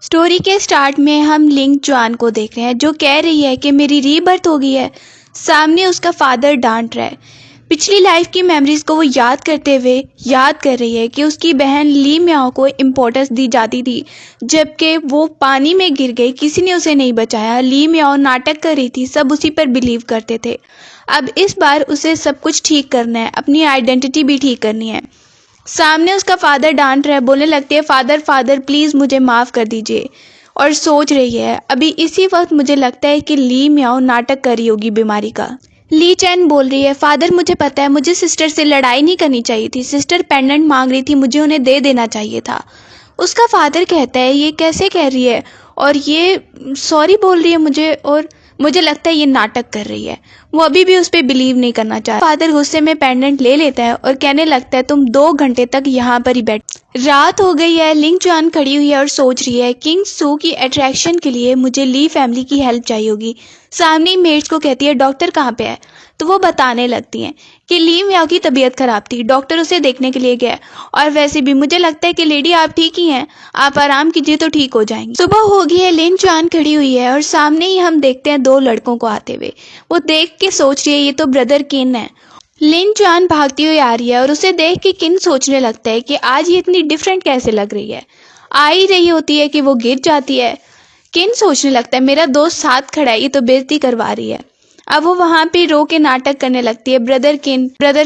Story के start में हम लिंग जुआन को देख रहे हैं जो कह रही है कि मेरी रीबर्थ हो गई है। सामने उसका फादर डांट रहा है। पिछली लाइफ की मेमोरीज को वो याद करते हुए याद कर रही है कि उसकी बहन ली म्याओ को इम्पोर्टेंस दी जाती थी, जबकि वो पानी में गिर गई, किसी ने उसे नहीं बचाया। ली म्याओ नाटक कर रही थी, सब उसी पर बिलीव करते थे। अब इस बार उसे सब कुछ ठीक करना है, अपनी आइडेंटिटी भी ठीक करनी है। सामने उसका फादर डांट रहा है, बोलने लगती है फादर फादर प्लीज मुझे माफ कर दीजिए। और सोच रही है अभी इसी वक्त मुझे लगता है कि ली म्याओ नाटक कर रही होगी बीमारी का। ली चैन बोल रही है फादर मुझे पता है, मुझे सिस्टर से लड़ाई नहीं करनी चाहिए थी, सिस्टर पेंडेंट मांग रही थी, मुझे उन्हें दे देना चाहिए था। उसका फादर कहता है ये कैसे कह रही है, और ये सॉरी बोल रही है मुझे, और मुझे लगता है ये नाटक कर रही है। वो अभी भी उस पर बिलीव नहीं करना चाहता। फादर गुस्से में पेंडेंट ले लेता है और कहने लगता है तुम 2 घंटे तक यहाँ पर ही बैठ। रात हो गई है, लिंग जुआन खड़ी हुई है और सोच रही है किंग सू की अट्रैक्शन के लिए मुझे ली फैमिली की हेल्प चाहिए होगी। सामने मेड्स को कहती है डॉक्टर कहाँ पे है, तो वो बताने लगती हैं कि ली म्याओ की तबीयत खराब थी, डॉक्टर उसे देखने के लिए गया, और वैसे भी मुझे लगता है कि लेडी आप ठीक ही हैं, आप आराम कीजिए तो ठीक हो जाएंगी। सुबह हो गई है, लिंग जुआन खड़ी हुई है और सामने ही हम देखते हैं 2 लड़कों को आते हुए। वो देख के सोच रही है ये तो ब्रदर किन है। लिन जुआन भागती हुई आ रही है और उसे देख के किन सोचने लगता है कि आज ये इतनी डिफरेंट कैसे लग रही है। आ ही रही होती है कि वो गिर जाती है। किन सोचने लगता है मेरा दोस्त साथ खड़ा है, ये तो बेइज्जती करवा रही है। अब वो वहां पे रो के नाटक करने लगती है ब्रदर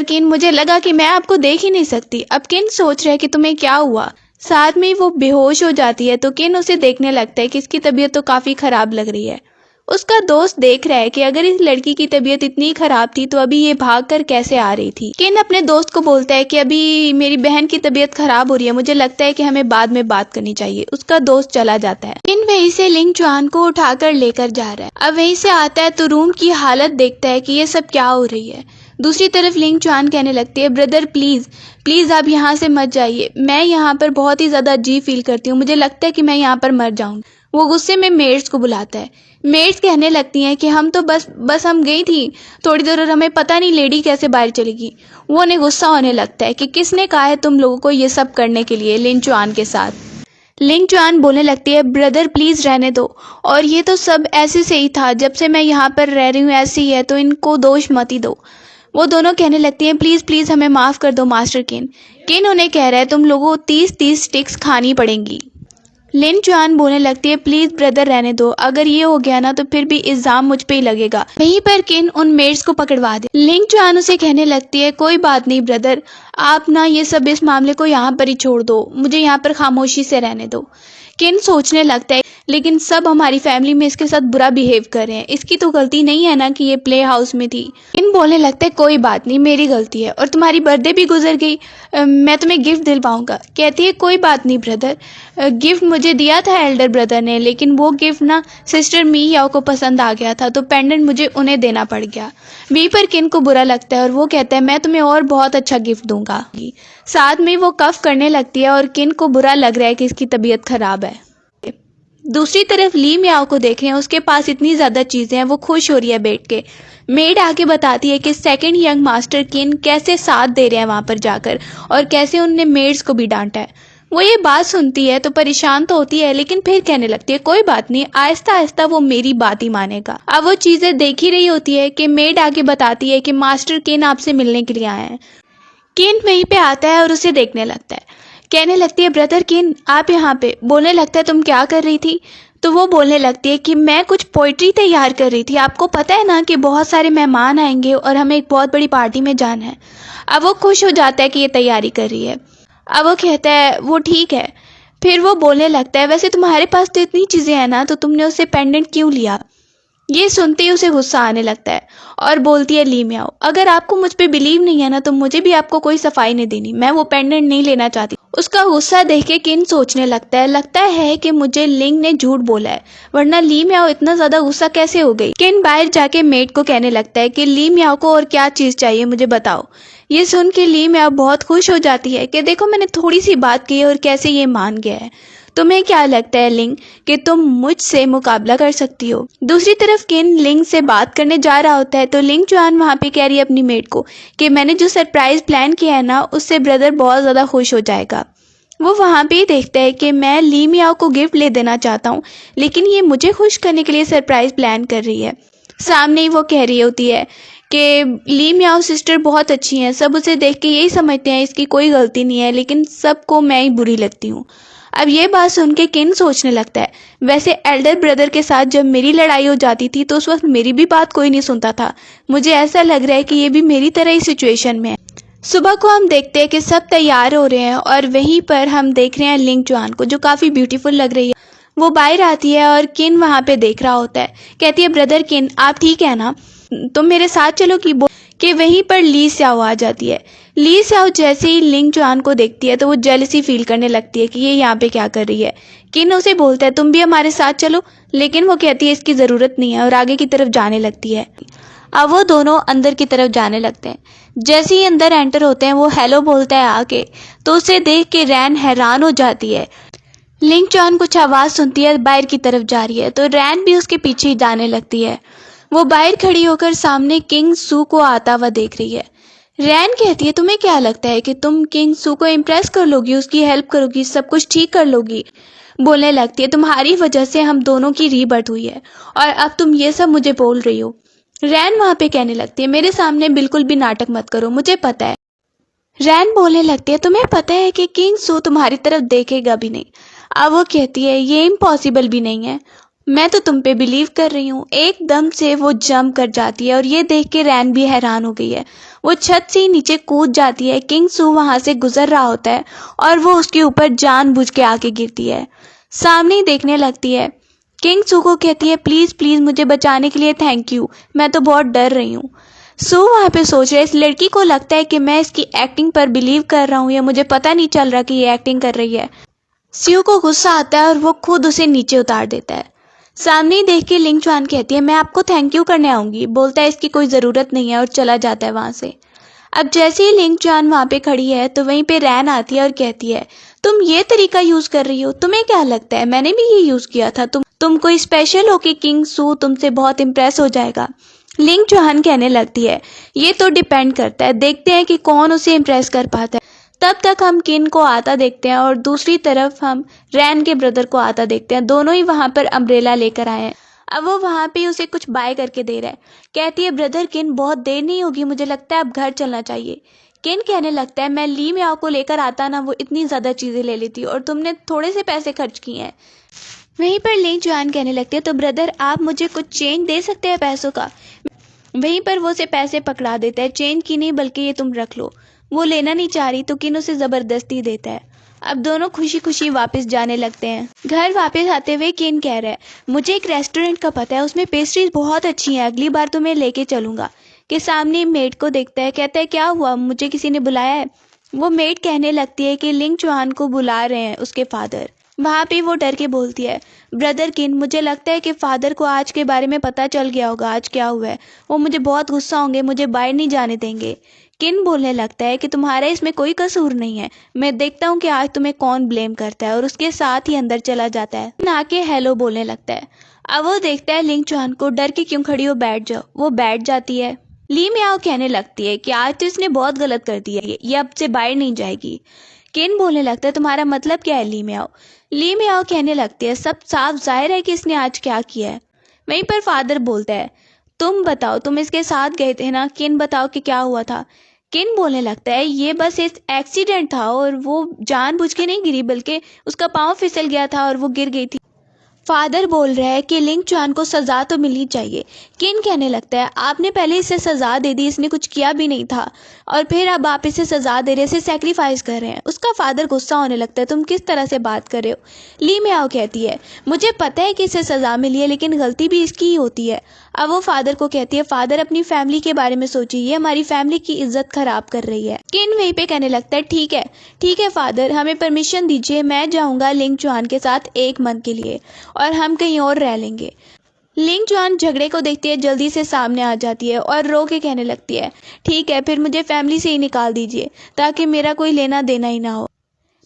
किन मुझे लगा कि मैं आपको देख ही नहीं सकती। अब किन सोच रहा है कि तुम्हें क्या हुआ। साथ में वो बेहोश हो जाती है तो किन उसे देखने लगता है कि इसकी तबीयत तो काफी खराब लग रही है। उसका दोस्त देख रहा है कि अगर इस लड़की की तबीयत इतनी खराब थी तो अभी ये भाग कर कैसे आ रही थी। किन अपने दोस्त को बोलता है कि अभी मेरी बहन की तबीयत खराब हो रही है, मुझे लगता है कि हमें बाद में बात करनी चाहिए। उसका दोस्त चला जाता है। किन वहीं से लिंग जुआन को उठाकर लेकर जा रहा है। अब वहीं से आता है तो रूम की हालत देखता है कि ये सब क्या हो रही है। दूसरी तरफ लिंग जुआन कहने लगती है ब्रदर प्लीज प्लीज आप यहाँ से मत जाइए, मैं यहाँ पर बहुत ही ज्यादा अजीब फील करती हूँ, मुझे लगता है कि मैं यहाँ पर मर जाऊंगी। वो गुस्से में मेड्स को बुलाता है। मेड्स कहने लगती हैं कि हम तो बस हम गई थी थोड़ी देर और हमें पता नहीं लेडी कैसे बाहर चलेगी। वो उन्हें गुस्सा होने लगता है कि किसने कहा है तुम लोगों को ये सब करने के लिए लिंग जुआन के साथ। लिंग जुआन बोलने लगती है ब्रदर प्लीज रहने दो, और ये तो सब ऐसे से ही था, जब से मैं यहाँ पर रह रही हूँ ऐसे ही है, तो इनको दोष मत ही दो। वो दोनों कहने लगती हैं प्लीज प्लीज हमें माफ कर दो मास्टर किन उन्हें कह रहा है तुम लोगों को 30-30 स्टिक्स खानी पड़ेंगी। लिन जुआन बोलने लगती है प्लीज ब्रदर रहने दो, अगर ये हो गया ना तो फिर भी इल्जाम मुझ पे ही लगेगा। वहीं पर किन उन मेड्स को पकड़वा दे। लिंग जुआन उसे कहने लगती है कोई बात नहीं ब्रदर, आप ना ये सब इस मामले को यहाँ पर ही छोड़ दो, मुझे यहाँ पर खामोशी से रहने दो। किन सोचने लगता है लेकिन सब हमारी फैमिली में इसके साथ बुरा बिहेव कर रहे हैं, इसकी तो गलती नहीं है ना कि ये प्ले हाउस में थी। किन बोलने लगता है कोई बात नहीं मेरी गलती है, और तुम्हारी बर्थडे भी गुजर गई, मैं तुम्हें गिफ्ट दिलवाऊंगा। कहती है कोई बात नहीं ब्रदर, गिफ्ट मुझे दिया था एल्डर ब्रदर ने, लेकिन वो गिफ्ट ना सिस्टर मी याओ को पसंद आ गया था, तो पेंडेंट मुझे उन्हें देना पड़ गया। वी पर किन को बुरा लगता है और वो कहता है मैं तुम्हें और बहुत अच्छा गिफ्ट दूंगा। साथ में वो कफ करने लगती है और किन को बुरा लग रहा है कि इसकी तबीयत खराब है। दूसरी तरफ ली म्याओ को देख रहे हैं, उसके पास इतनी ज्यादा चीजें हैं, वो खुश हो रही है बैठ के। मेड आके बताती है कि सेकंड यंग मास्टर किन कैसे साथ दे रहे हैं वहां पर जाकर, और कैसे उनने मेड्स को भी डांटा है। वो ये बात सुनती है तो परेशान तो होती है, लेकिन फिर कहने लगती है कोई बात नहीं, आहिस्ता आहिस्ता वो मेरी बात ही मानेगा। अब वो चीजें देख ही रही होती है कि मेड आके बताती है कि मास्टर किन आपसे मिलने के लिए आए हैं। किन वहीं पे आता है और उसे देखने लगता है। कहने लगती है ब्रदर किन आप यहाँ पे। बोलने लगता है तुम क्या कर रही थी, तो वो बोलने लगती है कि मैं कुछ पोइट्री तैयार कर रही थी, आपको पता है ना कि बहुत सारे मेहमान आएंगे और हमें एक बहुत बड़ी पार्टी में जाना है। अब वो खुश हो जाता है कि ये तैयारी कर रही है। अब वो कहता है वो ठीक है। फिर वो बोलने लगता है वैसे तुम्हारे पास तो इतनी चीजें हैं ना, तो तुमने उससे पेंडेंट क्यों लिया। ये सुनते ही उसे गुस्सा आने लगता है और बोलती है ली म्याओ अगर आपको मुझ पे बिलीव नहीं है ना तो मुझे भी आपको कोई सफाई नहीं देनी, मैं वो पेंडेंट नहीं लेना चाहती। उसका गुस्सा देख के किन सोचने लगता है कि मुझे लिंग ने झूठ बोला है, वरना ली म्याओ इतना ज्यादा गुस्सा कैसे हो गई। किन बाहर जाके मेड को कहने लगता है कि ली म्याओ को और क्या चीज चाहिए मुझे बताओ। ये सुन के ली म्याओ बहुत खुश हो जाती है कि देखो मैंने थोड़ी सी बात की और कैसे ये मान गया है। तुम्हें क्या लगता है लिंग कि तुम मुझसे मुकाबला कर सकती हो। दूसरी तरफ किन लिंग से बात करने जा रहा होता है तो लिंग जुआन वहां पे कह रही है अपनी मेड को कि मैंने जो सरप्राइज प्लान किया है ना उससे ब्रदर बहुत ज्यादा खुश हो जाएगा। वो वहाँ पे ही देखता है कि मैं ली मियाओ को गिफ्ट ले देना चाहता हूँ, लेकिन ये मुझे खुश करने के लिए सरप्राइज प्लान कर रही है। सामने ही वो कह रही होती है कि ली मियाओ सिस्टर बहुत अच्छी हैं, सब उसे देख के यही समझते हैं इसकी कोई गलती नहीं है, लेकिन सबको मैं ही बुरी लगती हूँ। अब ये बात सुन के किन सोचने लगता है, वैसे एल्डर ब्रदर के साथ जब मेरी लड़ाई हो जाती थी तो उस वक्त मेरी भी बात कोई नहीं सुनता था। मुझे ऐसा लग रहा है कि ये भी मेरी तरह ही सिचुएशन में है। सुबह को हम देखते हैं कि सब तैयार हो रहे हैं और वहीं पर हम देख रहे हैं लिंग जुआन को, जो काफ़ी ब्यूटीफुल लग रही है। वो बाहर आती है और किन वहाँ पे देख रहा होता है। कहती है, ब्रदर किन, आप ठीक है ना, तुम मेरे साथ चलो कि वहीं पर ली स्याओ आ जाती है। ली स्याओ जैसे ही लिंग जुआन को देखती है तो वो जेलसी फील करने लगती है कि ये यहाँ पे क्या कर रही है। किन उसे बोलता है, तुम भी हमारे साथ चलो, लेकिन वो कहती है इसकी ज़रूरत नहीं है और आगे की तरफ जाने लगती है। अब वो दोनों अंदर की तरफ जाने लगते हैं। जैसे ही अंदर एंटर होते हैं वो हेलो बोलता है आके, तो उसे देख के रैन हैरान हो जाती है। लिंग जुआन कुछ आवाज़ सुनती है, बाहर की तरफ जा रही है, तो रैन भी उसके पीछे ही जाने लगती है। वो बाहर खड़ी होकर सामने किंग सू को आता हुआ देख रही है। रैन कहती है, तुम्हें क्या लगता है कि तुम किंग सू को इम्प्रेस कर लोगी, उसकी हेल्प करोगी, सब कुछ ठीक कर लोगी? बोलने लगती है, तुम्हारी वजह से हम दोनों की रीबर्थ हुई है और अब तुम ये सब मुझे बोल रही हो। रैन वहाँ पे कहने लगती है, मेरे सामने बिल्कुल भी नाटक मत करो, मुझे पता है। रैन बोलने लगती है, तुम्हें पता है कि किंग सू तुम्हारी तरफ देखेगा भी नहीं। अब वो कहती है, ये इम्पॉसिबल भी नहीं है, मैं तो तुम पे बिलीव कर रही हूँ। एकदम से वो जंप कर जाती है और ये देख के रैन भी हैरान हो गई है। वो छत से ही नीचे कूद जाती है। किंग सू वहाँ से गुजर रहा होता है और वो उसके ऊपर जानबूझ के आके गिरती है। सामने ही देखने लगती है। किंग सू को कहती है, प्लीज़ प्लीज़ मुझे बचाने के लिए थैंक यू, मैं तो बहुत डर रही हूँ। सू वहाँ पे सोच रहा है, इस लड़की को लगता है कि मैं इसकी एक्टिंग पर बिलीव कर रहा हूँ या मुझे पता नहीं चल रहा कि ये एक्टिंग कर रही है। स्यू को गुस्सा आता है और वो खुद उसे नीचे उतार देता है। सामने ही देख के लिंग जुआन कहती है, मैं आपको थैंक यू करने आऊँगी। बोलता है इसकी कोई ज़रूरत नहीं है और चला जाता है वहाँ से। अब जैसे ही लिंग जुआन वहाँ पे खड़ी है तो वहीं पे रैन आती है और कहती है, तुम ये तरीका यूज़ कर रही हो, तुम्हें क्या लगता है मैंने भी ये यूज़ किया था, तुम कोई स्पेशल हो कि किंग सू तुमसे बहुत इम्प्रेस हो जाएगा? लिंग जुआन कहने लगती है, ये तो डिपेंड करता है, देखते हैं कि कौन उसे इम्प्रेस कर पाता है। तब तक हम किन को आता देखते हैं और दूसरी तरफ हम रैन के ब्रदर को आता देखते हैं। दोनों ही वहाँ पर अम्ब्रेला लेकर आए हैं। अब वो वहाँ पे उसे कुछ बाय करके दे रहा है। कहती है, ब्रदर किन, बहुत देर नहीं होगी, मुझे लगता है अब घर चलना चाहिए। किन कहने लगता है, मैं ली मियाओ को लेकर आता ना, वो इतनी ज़्यादा चीज़ें ले लेती और तुमने थोड़े से पैसे खर्च किए हैं। वहीं पर लिंग जुआन कहने लगती है, तो ब्रदर आप मुझे कुछ चेंज दे सकते हैं पैसों का? वहीं पर वो उसे पैसे पकड़ा देता है, चेंज की नहीं बल्कि ये तुम रख लो। वो लेना नहीं चाह रही तो किन उसे ज़बरदस्ती देता है। अब दोनों खुशी खुशी वापस जाने लगते हैं। घर वापस आते हुए किन कह रहा है, मुझे एक रेस्टोरेंट का पता है, उसमें पेस्ट्रीज बहुत अच्छी हैं, अगली बार तुम्हें लेके चलूँगा। के सामने मेड को देखता है, कहता है, क्या हुआ, मुझे किसी ने बुलाया है? वो मेड कहने लगती है कि लिंग जुआन को बुला रहे हैं उसके फादर। वहाँ पे वो डर के बोलती है, ब्रदर किन, मुझे लगता है कि फादर को आज के बारे में पता चल गया होगा, आज क्या हुआ है। वो मुझे बहुत गुस्सा होंगे, मुझे बाहर नहीं जाने देंगे। किन बोलने लगता है कि तुम्हारा इसमें कोई कसूर नहीं है, मैं देखता हूँ कि आज तुम्हें कौन ब्लेम करता है, और उसके साथ ही अंदर चला जाता है। ना के हेलो बोलने लगता है। अब वो देखता है लिंग जुआन को, डर के क्यों खड़ी हो, बैठ जाओ। वो बैठ जाती है। ली मियाओ कहने लगती है कि आज तो इसने बहुत गलत कर दिया, ये अब से बाहर नहीं जाएगी। किन बोलने लगता है, तुम्हारा मतलब क्या है ली मियाओ? ली मियाओ कहने लगती है, सब साफ जाहिर है कि इसने आज क्या किया है। वहीं पर फादर बोलता है, तुम बताओ, तुम इसके साथ गए थे ना, किन बताओ कि क्या हुआ था। किन बोलने लगता है, ये बस एक एक्सीडेंट था और वो जानबूझ के नहीं गिरी, बल्कि उसका पाँव फिसल गया था और वो गिर गई थी। फादर बोल रहा है कि लिंग जुआन को सज़ा तो मिलनी चाहिए। किन कहने लगता है, आपने पहले इसे सज़ा दे दी, इसने कुछ किया भी नहीं था और फिर अब आप इसे सज़ा दे रहे, इसे सेक्रीफाइस कर रहे हैं। उसका फादर गुस्सा होने लगता है, तुम किस तरह से बात कर रहे हो? ली मियाओ कहती है, मुझे पता है कि इसे सज़ा मिली है, लेकिन गलती भी इसकी ही होती है। अब वो फादर को कहती है, फादर अपनी फैमिली के बारे में सोचिए, ये हमारी फैमिली की इज्जत खराब कर रही है। किन वहीं पे कहने लगता है, ठीक है फादर, हमें परमिशन दीजिए, मैं जाऊंगा लिंग जुआन के साथ 1 मंथ के लिए और हम कहीं और रह लेंगे। लिंग जुआन झगड़े को देखती है, जल्दी से सामने आ जाती है और रो के कहने लगती है, ठीक है, फिर मुझे फैमिली से ही निकाल दीजिए ताकि मेरा कोई लेना देना ही ना हो।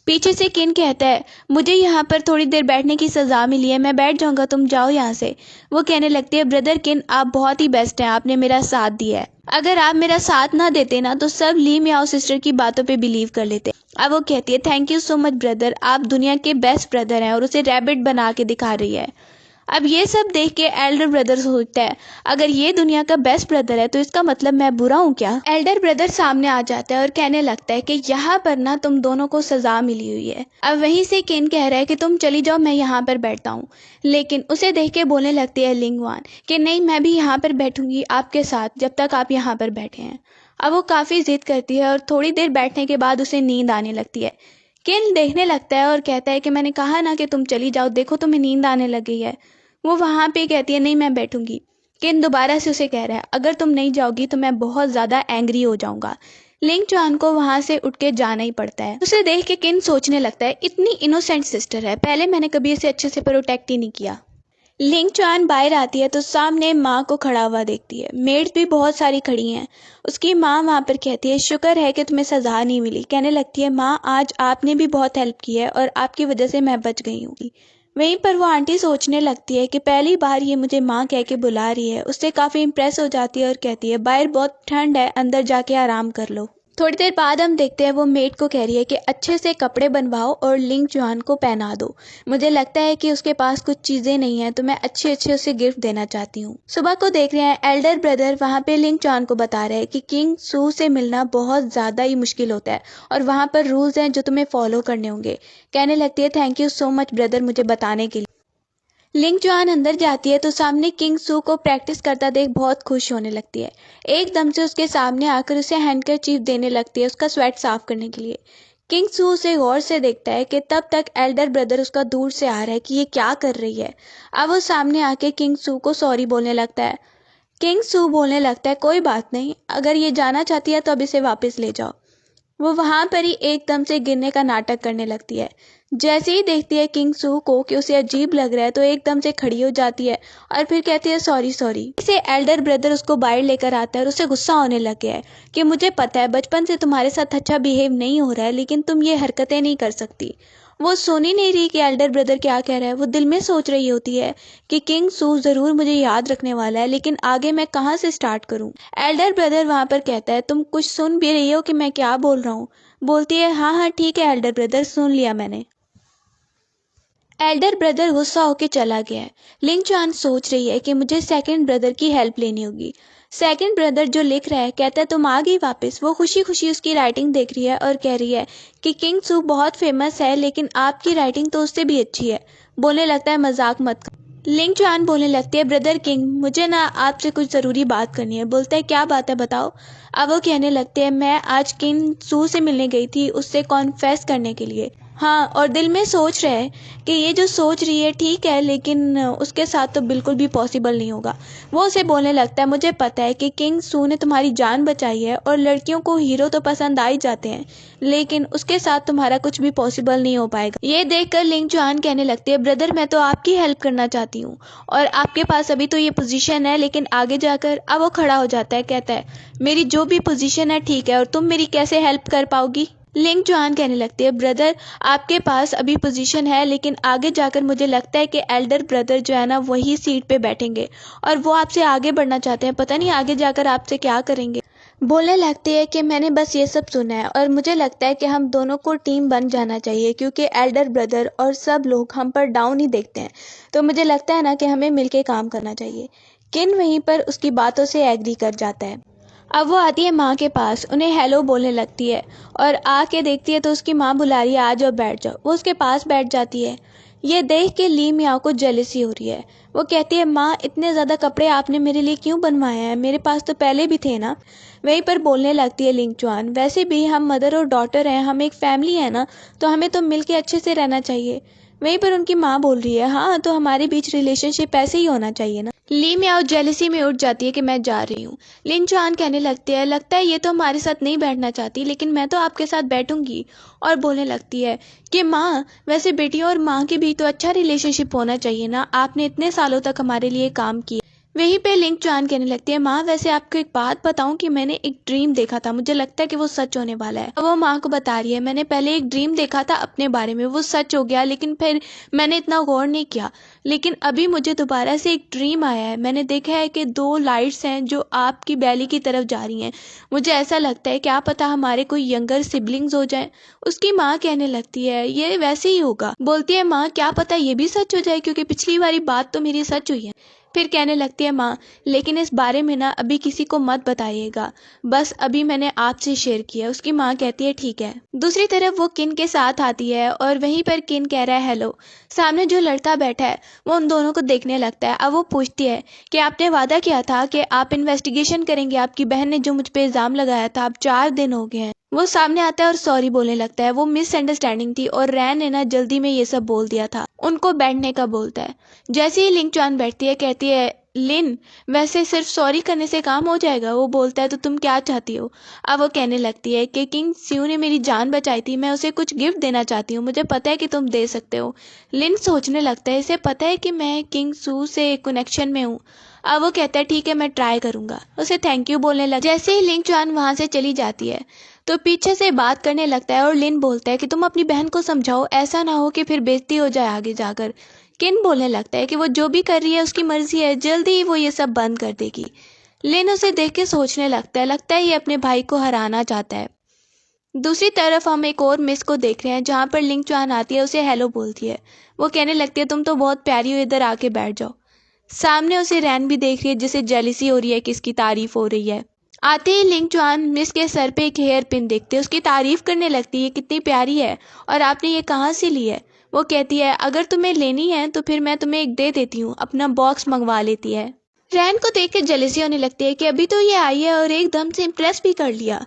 पीछे से किन कहता है, मुझे यहाँ पर थोड़ी देर बैठने की सज़ा मिली है, मैं बैठ जाऊँगा, तुम जाओ यहाँ से। वो कहने लगती है, ब्रदर किन, आप बहुत ही बेस्ट हैं, आपने मेरा साथ दिया है। अगर आप मेरा साथ ना देते ना तो सब ली मियाओ सिस्टर की बातों पे बिलीव कर लेते। अब वो कहती है thank you so much brother, आप दुनिया के बेस्ट ब्रदर हैं, और उसे रैबिट बना के दिखा रही है। अब ये सब देख के एल्डर ब्रदर सोचता है अगर ये दुनिया का बेस्ट ब्रदर है तो इसका मतलब मैं बुरा हूँ क्या। एल्डर ब्रदर सामने आ जाता है और कहने लगता है कि यहाँ पर ना तुम दोनों को सजा मिली हुई है। अब वहीं से केन कह रहा है कि तुम चली जाओ, मैं यहाँ पर बैठता हूँ, लेकिन उसे देख के बोलने लगती है लिंगवान कि नहीं, मैं भी यहाँ पर बैठूंगी आपके साथ जब तक आप यहाँ पर बैठे हैं। अब वो काफ़ी जिद करती है और थोड़ी देर बैठने के बाद उसे नींद आने लगती है। केन देखने लगता है और कहता है कि मैंने कहा ना कि तुम चली जाओ, देखो तुम्हें नींद आने लग गई है। वो वहां पे कहती है नहीं मैं बैठूंगी। केन दोबारा से उसे कह रहा है अगर तुम नहीं जाओगी तो मैं बहुत ज्यादा एंग्री हो जाऊंगा। लिंग चुआन को वहां से उठ के जाना ही पड़ता है। उसे देख के किन सोचने लगता है इतनी इनोसेंट सिस्टर है, पहले मैंने कभी इसे अच्छे से प्रोटेक्ट ही नहीं किया। लिंग चुआन बाहर आती है तो सामने माँ को खड़ा हुआ देखती है। मेड्स भी बहुत सारी खड़ी हैं। उसकी माँ वहाँ पर कहती है शुक्र है कि तुम्हें सजा नहीं मिली। कहने लगती है माँ आज आपने भी बहुत हेल्प की है और आपकी वजह से मैं बच गई हूँ। वहीं पर वो आंटी सोचने लगती है कि पहली बार ये मुझे माँ कह के बुला रही है। उससे काफ़ी इम्प्रेस हो जाती है और कहती है बाहर बहुत ठंड है, अंदर जाके आराम कर लो। थोड़ी देर बाद हम देखते हैं वो मेड को कह रही है कि अच्छे से कपड़े बनवाओ और लिंग जुआन को पहना दो। मुझे लगता है कि उसके पास कुछ चीज़ें नहीं है तो मैं अच्छे अच्छे उसे गिफ्ट देना चाहती हूँ। सुबह को देख रहे हैं एल्डर ब्रदर वहाँ पे लिंग जुआन को बता रहे हैं कि किंग सू से मिलना बहुत ज़्यादा ही मुश्किल होता है और वहाँ पर रूल्स हैं जो तुम्हें फॉलो करने होंगे। कहने लगती है thank you so much brother मुझे बताने के लिए। लिंग जुआन अंदर जाती है तो सामने किंग सू को प्रैक्टिस करता देख बहुत खुश होने लगती है। एकदम से उसके सामने आकर उसे हैंडकरचीफ देने लगती है उसका स्वेट साफ करने के लिए। किंग सू उसे गौर से देखता है कि तब तक एल्डर ब्रदर उसका दूर से आ रहा है कि ये क्या कर रही है। अब वो सामने आके किंग सू को सॉरी बोलने लगता है। किंग सू बोलने लगता है कोई बात नहीं, अगर ये जाना चाहती है तो अब इसे वापस ले जाओ। वो वहां पर ही एकदम से गिरने का नाटक करने लगती है। जैसे ही देखती है किंग सू को कि उसे अजीब लग रहा है तो एकदम से खड़ी हो जाती है और फिर कहती है सॉरी सॉरी। इसे एल्डर ब्रदर उसको बाहर लेकर आता है और उसे गुस्सा होने लग गया है कि मुझे पता है बचपन से तुम्हारे साथ अच्छा बिहेव नहीं हो रहा है लेकिन तुम ये हरकतें नहीं कर सकती। वो सुन ही नहीं रही कि एल्डर ब्रदर क्या कह रहा है। वो दिल में सोच रही होती है कि किंग सू जरूर मुझे याद रखने वाला है लेकिन आगे मैं कहाँ से स्टार्ट करूँ। एल्डर ब्रदर वहां पर कहता है तुम कुछ सुन भी रही हो कि मैं क्या बोल रहा हूँ। बोलती है हाँ हाँ ठीक है एल्डर ब्रदर सुन लिया मैंने। एल्डर ब्रदर गुस्सा होके चला गया है। लिंग चुआन सोच रही है कि मुझे सेकंड ब्रदर की हेल्प लेनी होगी। सेकंड ब्रदर जो लिख रहा है कहता है तुम आ गई वापस। वो खुशी खुशी उसकी राइटिंग देख रही है और कह रही है कि किंग सू बहुत फेमस है लेकिन आपकी राइटिंग तो उससे भी अच्छी है। बोलने लगता है मजाक मत करो। लिंग चुआन बोलने लगती है ब्रदर किंग मुझे ना आपसे कुछ ज़रूरी बात करनी है। बोलता है क्या बात है बताओ। अब वो कहने लगते हैं मैं आज किंग सू से मिलने गई थी उससे कॉन्फेस करने के लिए। हाँ, और दिल में सोच रहे हैं कि ये जो सोच रही है ठीक है लेकिन उसके साथ तो बिल्कुल भी पॉसिबल नहीं होगा। वो उसे बोलने लगता है मुझे पता है कि किंग सू ने तुम्हारी जान बचाई है और लड़कियों को हीरो तो पसंद आ ही जाते हैं लेकिन उसके साथ तुम्हारा कुछ भी पॉसिबल नहीं हो पाएगा। ये देखकर लिंग चुआन कहने लगती है ब्रदर मैं तो आपकी हेल्प करना चाहती हूँ और आपके पास अभी तो ये पोजीशन है लेकिन आगे जाकर। अब वो खड़ा हो जाता है कहता है मेरी जो भी पोजीशन है ठीक है और तुम मेरी कैसे हेल्प कर पाओगी। लिंग चुआन कहने लगती है ब्रदर आपके पास अभी पोजीशन है लेकिन आगे जाकर मुझे लगता है कि एल्डर ब्रदर जो है ना वही सीट पे बैठेंगे और वो आपसे आगे बढ़ना चाहते हैं, पता नहीं आगे जाकर आपसे क्या करेंगे। बोलने लगती है कि मैंने बस ये सब सुना है और मुझे लगता है कि हम दोनों को टीम बन जाना चाहिए क्योंकि एल्डर ब्रदर और सब लोग हम पर डाउन ही देखते हैं तो मुझे लगता है ना कि हमें मिलके काम करना चाहिए। किन वहीं पर उसकी बातों से एग्री कर जाता है। अब वो आती है माँ के पास, उन्हें हेलो बोलने लगती है और आके देखती है तो उसकी माँ बुला रही है आ जाओ बैठ जाओ। वो उसके पास बैठ जाती है। ये देख के ली मियाँ को जेलसी हो रही है। वो कहती है माँ इतने ज़्यादा कपड़े आपने मेरे लिए क्यों बनवाए हैं, मेरे पास तो पहले भी थे ना। वहीं पर बोलने लगती है लिंग चुआन वैसे भी हम मदर और डॉटर हैं, हम एक फैमिली है ना तो हमें तो मिल के अच्छे से रहना चाहिए। वहीं पर उनकी माँ बोल रही है हाँ तो हमारे बीच रिलेशनशिप ऐसे ही होना चाहिए ना। ली मियाँ जेलसी में उठ जाती है कि मैं जा रही हूँ। लिन चुआन कहने लगती है लगता है ये तो हमारे साथ नहीं बैठना चाहती लेकिन मैं तो आपके साथ बैठूंगी। और बोलने लगती है कि माँ वैसे बेटियों और माँ के भी तो अच्छा रिलेशनशिप होना चाहिए ना, आपने इतने सालों तक हमारे लिए काम किया। वहीं पे लिंग चुआन कहने लगती है, माँ वैसे आपको एक बात बताऊं कि मैंने एक ड्रीम देखा था, मुझे लगता है कि वो सच होने वाला है। अब वो माँ को बता रही है, मैंने पहले एक ड्रीम देखा था अपने बारे में, वो सच हो गया, लेकिन फिर मैंने इतना गौर नहीं किया। लेकिन अभी मुझे दोबारा से एक ड्रीम आया है, मैंने देखा है कि 2 लाइट्स हैं जो आपकी बैली की तरफ जा रही हैं। मुझे ऐसा लगता है क्या पता हमारे कोई यंगर सिबलिंग्स हो जाएं। उसकी माँ कहने लगती है, ये वैसे ही होगा। बोलती है माँ, क्या पता ये भी सच हो जाए, क्योंकि पिछली वाली बात तो मेरी सच हुई है। फिर कहने लगती है, माँ लेकिन इस बारे में ना अभी किसी को मत बताइएगा, बस अभी मैंने आपसे शेयर किया। उसकी माँ कहती है ठीक है। दूसरी तरफ वो किन के साथ आती है और वहीं पर किन कह रहा है हेलो। सामने जो लड़का बैठा है वो उन दोनों को देखने लगता है। अब वो पूछती है कि आपने वादा किया था कि आप इन्वेस्टिगेशन करेंगे, आपकी बहन ने जो मुझ पे इल्जाम लगाया था, अब 4 दिन हो गए हैं। वो सामने आता है और सॉरी बोलने लगता है। वो मिसअंडरस्टैंडिंग थी और रैन ने ना जल्दी में ये सब बोल दिया था। उनको बैठने का बोलता है। जैसे ही लिंग चुआन बैठती है कहती है, लिन वैसे सिर्फ सॉरी करने से काम हो जाएगा? वो बोलता है तो तुम क्या चाहती हो? अब वो कहने लगती है कि किंग स्यू ने मेरी जान बचाई थी, मैं उसे कुछ गिफ्ट देना चाहती हूँ, मुझे पता है कि तुम दे सकते हो। लिन सोचने लगता है, इसे पता है कि मैं किंग सू से कनेक्शन में हूँ। अब वो कहता है ठीक है मैं ट्राई करूंगा। उसे थैंक यू बोलने लगा। जैसे ही लिंग चुआन वहां से चली जाती है तो पीछे से बात करने लगता है और लिन बोलता है कि तुम अपनी बहन को समझाओ, ऐसा ना हो कि फिर बेइज्जती हो जाए आगे जाकर। किन बोलने लगता है कि वो जो भी कर रही है उसकी मर्जी है, जल्दी ही वो ये सब बंद कर देगी। लिन उसे देख के सोचने लगता है ये अपने भाई को हराना चाहता है। दूसरी तरफ हम एक और मिस को देख रहे हैं जहाँ पर लिंग चुआन आती है, उसे हेलो बोलती है। वो कहने लगती है तुम तो बहुत प्यारी हो, इधर आके बैठ जाओ। सामने उसे रैन भी देख रही है जिसे जेलिसी हो रही है कि इसकी तारीफ हो रही है। आते ही लिंग चुआन मिस के सर पे एक हेयर पिन देखते हैं, उसकी तारीफ करने लगती है, कितनी प्यारी है और आपने ये कहाँ से ली है? वो कहती है अगर तुम्हें लेनी है तो फिर मैं तुम्हें एक दे देती हूँ, अपना बॉक्स मंगवा लेती है। रैन को देख के जेलिसी होने लगती है कि अभी तो ये आई है और एकदम से इम्प्रेस भी कर लिया।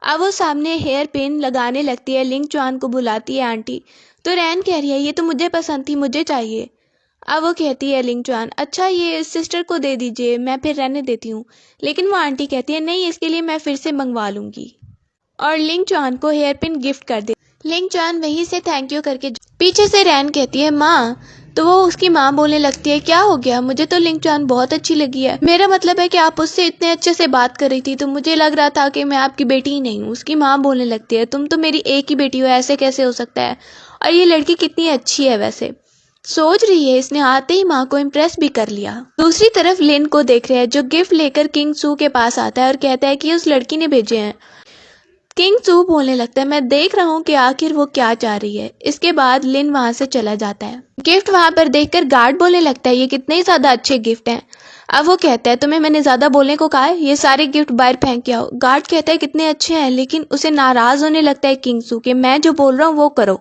अब वो सामने हेयर पिन लगाने लगती है, लिंग चुआन को बुलाती है आंटी। तो रैन कह रही है ये तो मुझे पसंद थी, मुझे चाहिए। अब वो कहती है लिंग चुआन, अच्छा ये सिस्टर को दे दीजिए, मैं फिर रहने देती हूँ। लेकिन वो आंटी कहती है नहीं, इसके लिए मैं फिर से मंगवा लूंगी और लिंग चुआन को हेयर पिन गिफ्ट कर दे। लिंग चुआन वहीं से थैंक यू करके पीछे से रैन कहती है माँ, तो वो उसकी माँ बोलने लगती है क्या हो गया? मुझे तो लिंग चुआन बहुत अच्छी लगी है, मेरा मतलब है कि आप उससे इतने अच्छे से बात कर रही थी तो मुझे लग रहा था कि मैं आपकी बेटी ही नहीं हूँ। उसकी माँ बोलने लगती है तुम तो मेरी एक ही बेटी हो, ऐसे कैसे हो सकता है? और ये लड़की कितनी अच्छी है वैसे, सोच रही है इसने आते ही माँ को इम्प्रेस भी कर लिया। दूसरी तरफ लिन को देख रहे हैं जो गिफ्ट लेकर किंग सू के पास आता है और कहता है कि उस लड़की ने भेजे हैं। किंग सू बोलने लगता है मैं देख रहा हूँ कि आखिर वो क्या चाह रही है। इसके बाद लिन वहां से चला जाता है। गिफ्ट वहां पर देखकर गार्ड बोलने लगता है ये कितने ही ज्यादा अच्छे गिफ्ट हैं। अब वो कहता है तुम्हें मैंने ज्यादा बोलने को कहा है, ये सारे गिफ्ट बाहर फेंक के आओ। गार्ड कहता है कितने अच्छे हैं, लेकिन उसे नाराज होने लगता है किंग सू कि मैं जो बोल रहा हूँ वो करो।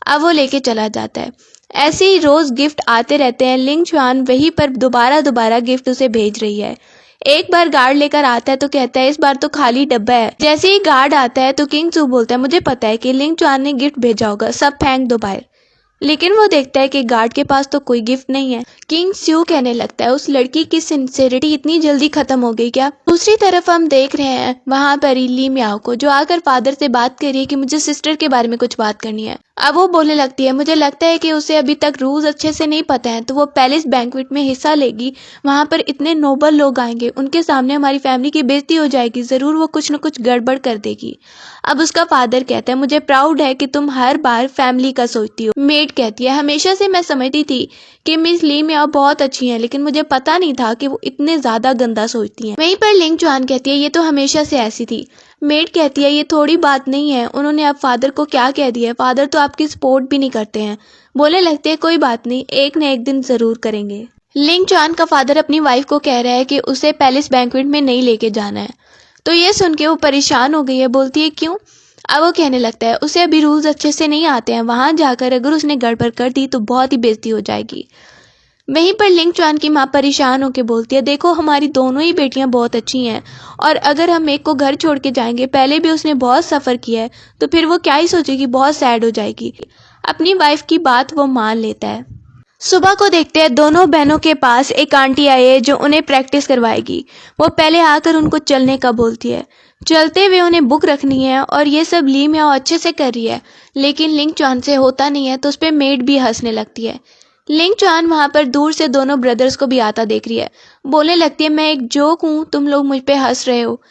अब वो लेके चला जाता है। ऐसे ही रोज गिफ्ट आते रहते हैं। लिंग चुआन वहीं पर दोबारा गिफ्ट उसे भेज रही है। एक बार गार्ड लेकर आता है तो कहता है इस बार तो खाली डब्बा है। जैसे ही गार्ड आता है तो किंग सू बोलता है मुझे पता है कि लिंग चुआन ने गिफ्ट भेजा होगा, सब फेंक दो बाहर। लेकिन वो देखता है कि गार्ड के पास तो कोई गिफ्ट नहीं है। किंग स्यू कहने लगता है उस लड़की की सिंसेरिटी इतनी जल्दी खत्म हो गई क्या? दूसरी तरफ हम देख रहे हैं वहां पर ली मियाओ को जो आकर फादर से बात कर रही है कि मुझे सिस्टर के बारे में कुछ बात करनी है। अब वो बोलने लगती है मुझे लगता है कि उसे अभी तक रूल्स अच्छे से नहीं पता है, तो वो पैलेस बैंक्वेट में हिस्सा लेगी। वहां पर इतने नोबल लोग आएंगे, उनके सामने हमारी फैमिली की बेइज्जती हो जाएगी, जरूर वो कुछ न कुछ गड़बड़ कर देगी। अब उसका फादर कहता है मुझे प्राउड है कि तुम हर बार फैमिली का सोचती हो। मेड कहती है हमेशा से मैं समझती थी कि मिस ली मियाओ बहुत अच्छी हैं, लेकिन मुझे पता नहीं था कि वो इतने ज्यादा गंदा सोचती हैं। वहीं पर लिंग चुआन कहती है ये तो हमेशा से ऐसी थी। मेड कहती है ये थोड़ी बात नहीं है, उन्होंने अब फादर को क्या कह दिया है, फादर तो आपकी सपोर्ट भी नहीं करते हैं। बोलने लगते हैं कोई बात नहीं, एक न एक दिन जरूर करेंगे। लिंग चुआन का फादर अपनी वाइफ को कह रहा है कि उसे पैलेस बैंक्वेट में नहीं लेके जाना है, तो ये सुन के वो परेशान हो गई है। बोलती है क्यों? अब वो कहने लगता है उसे अभी रूल्स अच्छे से नहीं आते हैं, वहां जाकर अगर उसने गड़बड़ कर दी तो बहुत ही बेइज्जती हो जाएगी। वहीं पर लिंग चुआन की माँ परेशान होकर बोलती है देखो हमारी दोनों ही बेटियां बहुत अच्छी हैं, और अगर हम एक को घर छोड़ के जाएंगे, पहले भी उसने बहुत सफ़र किया है, तो फिर वो क्या ही सोचेगी, बहुत सैड हो जाएगी। अपनी वाइफ की बात वो मान लेता है। सुबह को देखते हैं दोनों बहनों के पास एक आंटी आई है जो उन्हें प्रैक्टिस करवाएगी। वो पहले आकर उनको चलने का बोलती है। चलते हुए उन्हें बुक रखनी है और ये सब ली मियाओ अच्छे से कर रही है, लेकिन लिंग चुआन से होता नहीं है, तो उस पर मेड भी हंसने लगती है। लिंग चुआन वहां पर दूर से दोनों ब्रदर्स को भी आता देख रही है। बोलने लगती है, मैं एक जोक हूँ, तुम लोग मुझ पे हंस रहे हो।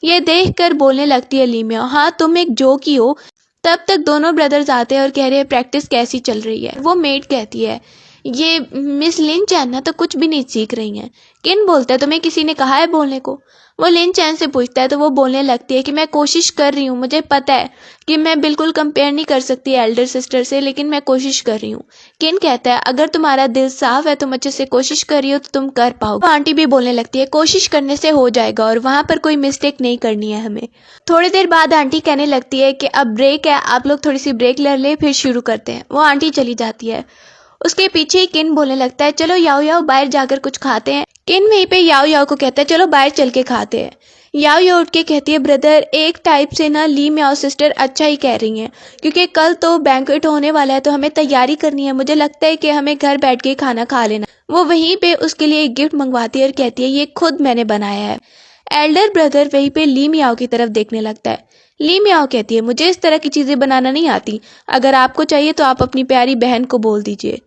ये देखकर बोलने लगती है ली मियाओ, हाँ तुम एक जोक ही हो। तब तक दोनों ब्रदर्स आते हैं और कह रहे हैं प्रैक्टिस कैसी चल रही है। वो मेड कहती है, ये मिस लिन चैन ना तो कुछ भी नहीं सीख रही हैं। किन बोलता है, तुम्हें किसी ने कहा है बोलने को? वो लिन चैन से पूछता है तो वो बोलने लगती है कि मैं कोशिश कर रही हूँ, मुझे पता है कि मैं बिल्कुल कंपेयर नहीं कर सकती एल्डर सिस्टर से, लेकिन मैं कोशिश कर रही हूँ। किन कहता है, अगर तुम्हारा दिल साफ है, तुम अच्छे से कोशिश कर रही हो तो तुम कर पाओगे। आंटी भी बोलने लगती है, कोशिश करने से हो जाएगा और वहां पर कोई मिस्टेक नहीं करनी है हमें। थोड़ी देर बाद आंटी कहने लगती है कि अब ब्रेक है, आप लोग थोड़ी सी ब्रेक ले ले, फिर शुरू करते हैं। वो आंटी चली जाती है। उसके पीछे ही किन बोलने लगता है, चलो याओ याओ बाहर जाकर कुछ खाते हैं। किन वहीं पे याओ याओ को कहता है, चलो बाहर चल के खाते हैं। याओ याओ उठ के कहती है, ब्रदर एक टाइप से ना ली मियाओ सिस्टर अच्छा ही कह रही हैं, क्योंकि कल तो बैंक्वेट होने वाला है तो हमें तैयारी करनी है। मुझे लगता है कि हमें घर बैठ के खाना खा लेना। वो वहीं पे उसके लिए एक गिफ्ट मंगवाती है और कहती है, ये खुद मैंने बनाया है। एल्डर ब्रदर वहीं पे ली मियाओ की तरफ देखने लगता है। ली मियाओ कहती है, मुझे इस तरह की चीजें बनाना नहीं आती, अगर आपको चाहिए तो आप अपनी प्यारी बहन को बोल दीजिए।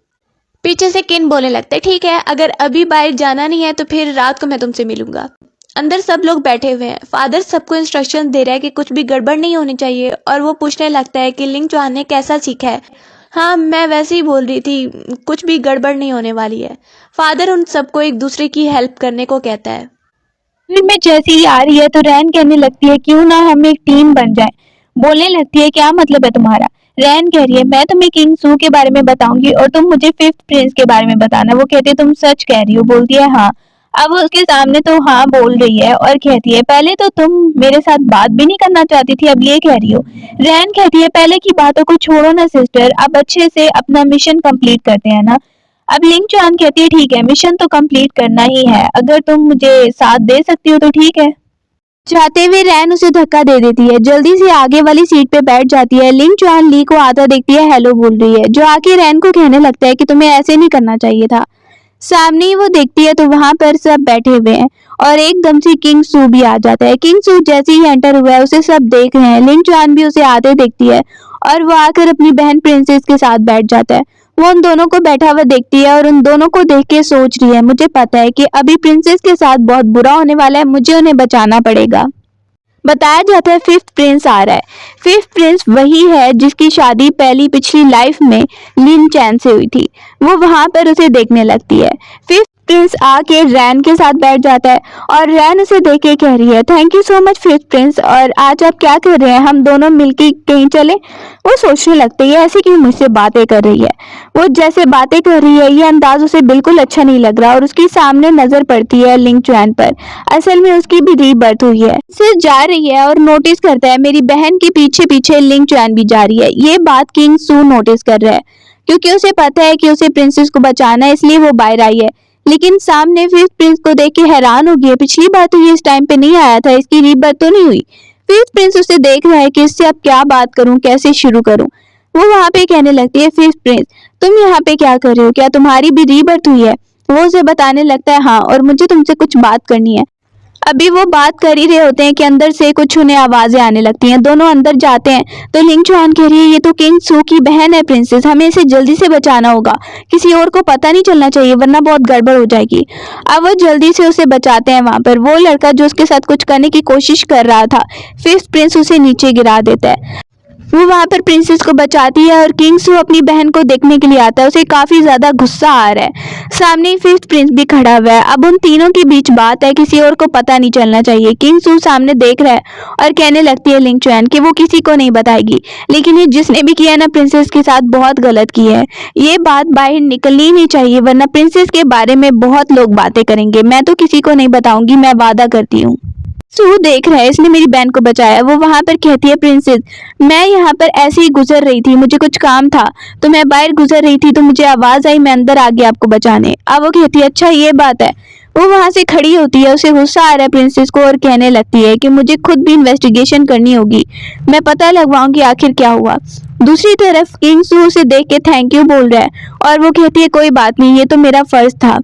पीछे से किन बोलने लगता है, ठीक है, अगर अभी बाहर जाना नहीं है तो फिर रात को मैं तुमसे मिलूंगा। अंदर सब लोग बैठे हुए हैं। फादर सबको इंस्ट्रक्शन दे रहा है कि कुछ भी गड़बड़ नहीं होनी चाहिए, और वो पूछने लगता है कि लिंग चुआन ने कैसा सीखा है। हाँ, मैं वैसे ही बोल रही थी, कुछ भी गड़बड़ नहीं होने वाली है। फादर उन सबको एक दूसरे की हेल्प करने को कहता है। फिर में जैसे ही आ रही है तो रैन कहने लगती है, क्यों ना हम एक टीम बन जाए। बोलने लगती है, क्या मतलब है तुम्हारा? रैन कह रही है, मैं तुम्हें किंग सू के बारे में बताऊंगी और तुम मुझे फिफ्थ प्रिंस के बारे में बताना। वो कहती है, तुम सच कह रही हो? बोलती है, हाँ। अब वो उसके सामने तो हाँ बोल रही है और कहती है, पहले तो तुम मेरे साथ बात भी नहीं करना चाहती थी, अब ये कह रही हो। रैन कहती है, पहले की बातों को छोड़ो ना सिस्टर, अब अच्छे से अपना मिशन कंप्लीट करते हैं ना। अब लिंग चुआन कहती है, ठीक है, मिशन तो कंप्लीट करना ही है, अगर तुम मुझे साथ दे सकती हो तो ठीक है। चाहते हुए रैन उसे धक्का दे देती है, जल्दी से आगे वाली सीट पे बैठ जाती है। लिंग चुआन ली को आता देखती है, हेलो बोल रही है, जो आके रैन को कहने लगता है कि तुम्हें ऐसे नहीं करना चाहिए था। सामने ही वो देखती है तो वहां पर सब बैठे हुए हैं और एकदम से किंग सू भी आ जाता है। किंग सू जैसे ही एंटर हुआ है उसे सब देख रहे हैं। लिंग चुआन भी उसे आते देखती है और वो आकर अपनी बहन प्रिंसेस के साथ बैठ जाता है। वो उन दोनों को बैठा हुआ देखती है और उन दोनों को देख के सोच रही है, मुझे पता है कि अभी प्रिंसेस के साथ बहुत बुरा होने वाला है, मुझे उन्हें बचाना पड़ेगा। बताया जाता है फिफ्थ प्रिंस आ रहा है। फिफ्थ प्रिंस वही है जिसकी शादी पहली पिछली लाइफ में लिन चैन से हुई थी। वो वहां पर उसे देखने लगती है। फिफ्थ प्रिंस आके रैन के साथ बैठ जाता है और रैन उसे देख के कह रही है, thank you so much fifth Prince, और आज आप क्या कर रहे हैं, हम दोनों मिलके कहीं चले। वो सोचने लगते है, ऐसे क्यों मुझसे बातें कर रही है। वो जैसे बातें कर रही है ये अंदाज उसे बिल्कुल अच्छा नहीं लग रहा और उसकी सामने नजर पड़ती है लिंग चुआन पर। असल में उसकी भी रीबर्थ हुई है। सिर जा रही है और नोटिस करता है मेरी बहन के पीछे पीछे लिंग चुआन भी जा रही है। ये बात किंग सू नोटिस कर रहा है क्योंकि उसे पता है कि उसे प्रिंसेस को बचाना है, इसलिए वो बाहर आई है। लेकिन सामने फिफ्थ प्रिंस को देख के हैरान हो गई है, पिछली बार तो ये इस टाइम पे नहीं आया था, इसकी रीबर्थ तो नहीं हुई। फिफ्थ प्रिंस उसे देख रहा है कि इससे अब क्या बात करूं, कैसे शुरू करूं। वो वहां पे कहने लगती है, फिफ्थ प्रिंस तुम यहाँ पे क्या कर रहे हो, क्या तुम्हारी भी रीबर्थ हुई है? वो उसे बताने लगता है, हाँ, और मुझे तुमसे कुछ बात करनी है। अभी वो बात कर ही रहे होते हैं कि अंदर से कुछ उन्हें आवाजें आने लगती हैं। दोनों अंदर जाते हैं तो लिंग चुआन कह रही है, ये तो किंग सू की बहन है प्रिंसेस, हमें इसे जल्दी से बचाना होगा, किसी और को पता नहीं चलना चाहिए वरना बहुत गड़बड़ हो जाएगी। अब वो जल्दी से उसे बचाते हैं। वहां पर वो लड़का जो उसके साथ कुछ करने की कोशिश कर रहा था, फिफ्थ प्रिंस उसे नीचे गिरा देता है। वो वहां पर प्रिंसेस को बचाती है और किंग सू अपनी बहन को देखने के लिए आता है। उसे काफी ज्यादा गुस्सा आ रहा है। सामने फिफ्थ प्रिंस भी खड़ा हुआ है। अब उन तीनों के बीच बात है, किसी और को पता नहीं चलना चाहिए। किंग सू सामने देख रहा है और कहने लगती है लिंग चुआन कि वो किसी को नहीं बताएगी, लेकिन ये जिसने भी किया ना प्रिंसेस के साथ बहुत गलत किया है। ये बात बाहर निकलनी नहीं चाहिए वरना प्रिंसेस के बारे में बहुत लोग बातें करेंगे। मैं तो किसी को नहीं बताऊंगी, मैं वादा करती हूँ। सू देख रहा है, इसने मेरी बहन को बचाया। वो वहां पर कहती है, प्रिंसेस मैं यहाँ पर ऐसे ही गुजर रही थी, मुझे कुछ काम था तो मैं बाहर गुजर रही थी तो मुझे आवाज आई, मैं अंदर आ गया आपको बचाने। अब वो कहती है, अच्छा ये बात है। वो वहां से खड़ी होती है, उसे गुस्सा आ रहा है प्रिंसेस को और कहने लगती है कि मुझे खुद भी इन्वेस्टिगेशन करनी होगी, मैं पता लगवाऊंगी आखिर क्या हुआ। दूसरी तरफ किंग सू उसे देख के थैंक यू बोल रहा है और वो कहती है, कोई बात नहीं, ये तो मेरा फर्ज था।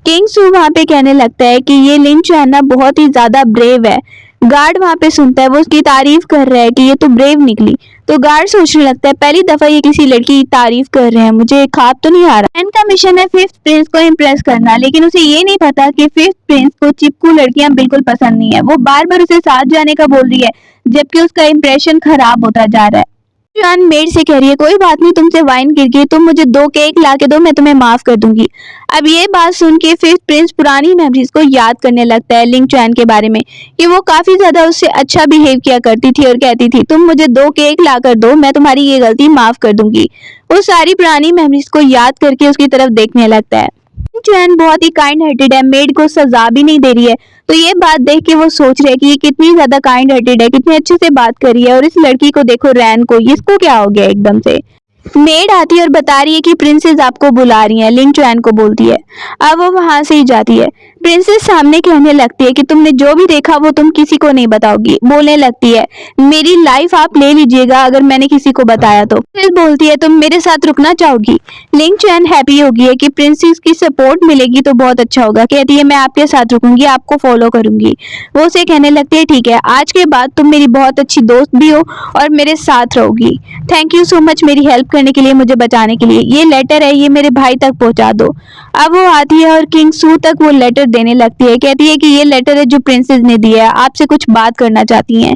किंग सू वहां पे कहने लगता है कि ये लिंग चुआन बहुत ही ज्यादा ब्रेव है, गार्ड वहाँ पे सुनता है, वो उसकी तारीफ कर रहा है कि ये तो ब्रेव निकली। तो गार्ड सोचने लगता है पहली दफा ये किसी लड़की की तारीफ कर रहे हैं, मुझे ख्वाब तो नहीं आ रहा। रैन का मिशन है फिफ्थ प्रिंस को इम्प्रेस करना, लेकिन उसे ये नहीं पता कि फिफ्थ प्रिंस को चिपकू लड़कियां बिल्कुल पसंद नहीं है। वो बार बार उसे साथ जाने का बोल रही है, जबकि उसका इंप्रेशन खराब होता जा रहा है। जॉन मेड से कह रही है कोई बात नहीं, तुमसे वाइन गिर गई, तुम मुझे 2 केक ला के दो, मैं तुम्हें माफ कर दूंगी। अब ये बात सुन के फिफ्थ प्रिंस पुरानी मेमोरीज को याद करने लगता है लिंग चुआन के बारे में, कि वो काफी ज्यादा उससे अच्छा बिहेव किया करती थी और कहती थी तुम मुझे 2 केक ला कर दो, मैं तुम्हारी ये गलती माफ कर दूंगी। वो सारी पुरानी मेमोरीज को याद करके उसकी तरफ देखने लगता है। चैन बहुत ही काइंड हार्टेड है, मेड को सजा भी नहीं दे रही है। तो ये बात देख के वो सोच रहे कि ये कितनी ज्यादा काइंड हार्टेड है, कितने अच्छे से बात कर रही है। और इस लड़की को देखो, रैन को, इसको क्या हो गया एकदम से। मेड आती है और बता रही है कि प्रिंसेस आपको बुला रही है, लिंग चुआन को बोलती है। अब वो वहां से ही जाती है। प्रिंसेस सामने कहने लगती है कि तुमने जो भी देखा वो तुम किसी को नहीं बताओगी। बोलने लगती है मेरी लाइफ आप ले लीजिएगा अगर मैंने किसी को बताया तो। फिर बोलती है तुम मेरे साथ रुकना चाहोगी। लिंग चुआन हैप्पी होगी है कि प्रिंसेस की सपोर्ट मिलेगी तो बहुत अच्छा होगा। कहती है मैं आपके साथ रुकूंगी, आपको फॉलो करूंगी। वो उसे कहने लगती है ठीक है, आज के बाद तुम मेरी बहुत अच्छी दोस्त भी हो और मेरे साथ रहोगी। थैंक यू सो मच मेरी हेल्प करने के लिए, मुझे बचाने के लिए। ये लेटर है, ये मेरे भाई तक पहुंचा दो। अब वो आती है और किंग सू तक वो लेटर देने लगती है। कहती है कि ये लेटर है जो प्रिंसेस ने दिया है, आपसे कुछ बात करना चाहती हैं।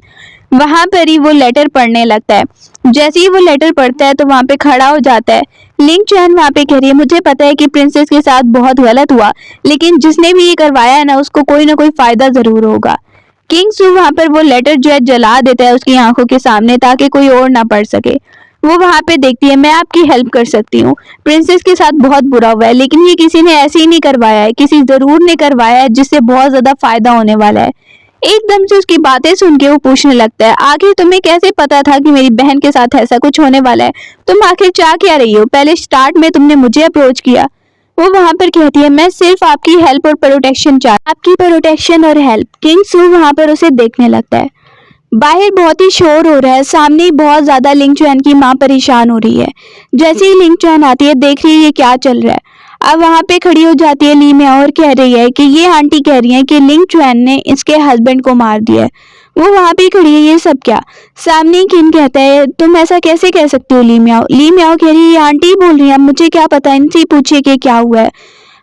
वहां पर ही वो लेटर पढ़ने लगता है। जैसे ही वो लेटर पढ़ता है तो वहां पे खड़ा हो जाता है। लिंग चुआन वहां पे कह रही है मुझे पता है कि प्रिंसेस के साथ बहुत गलत हुआ, लेकिन जिसने भी ये करवाया है ना उसको कोई ना कोई फायदा जरूर होगा। किंग सू वहां पर वो लेटर जो है जला देता है उसकी आंखों के सामने, ताकि कोई और ना पढ़ सके। वो वहां पे देखती है मैं आपकी हेल्प कर सकती हूँ, प्रिंसेस के साथ बहुत बुरा हुआ है, लेकिन ये किसी ने ऐसे ही नहीं करवाया है, किसी जरूर ने करवाया है जिससे बहुत ज्यादा फायदा होने वाला है। एकदम से उसकी बातें सुन के वो पूछने लगता है आखिर तुम्हें कैसे पता था कि मेरी बहन के साथ ऐसा कुछ होने वाला है? तुम आखिर चाह क्या रही हो? पहले स्टार्ट में तुमने मुझे अप्रोच किया। वो वहां पर कहती है मैं सिर्फ आपकी हेल्प और प्रोटेक्शन आपकी प्रोटेक्शन और हेल्प। किंग सू वहां पर उसे देखने लगता है। बाहर बहुत ही शोर हो रहा है, सामने ही बहुत ज्यादा लिंग चुआन की माँ परेशान हो रही है। जैसे ही लिंग चुआन आती है देख रही है ये क्या चल रहा है। अब वहां पे खड़ी हो जाती है ली मियाओ और कह रही है कि ये आंटी कह रही है कि लिंग चुआन ने इसके हस्बैंड को मार दिया है। वो वहां पे खड़ी है, ये सब क्या? सामने किन कहता है तुम ऐसा कैसे कह सकती हो ली मियाओ? ली मियाओ कह रही है ये आंटी बोल रही है, मुझे क्या पता, इनसे पूछिए कि क्या हुआ है।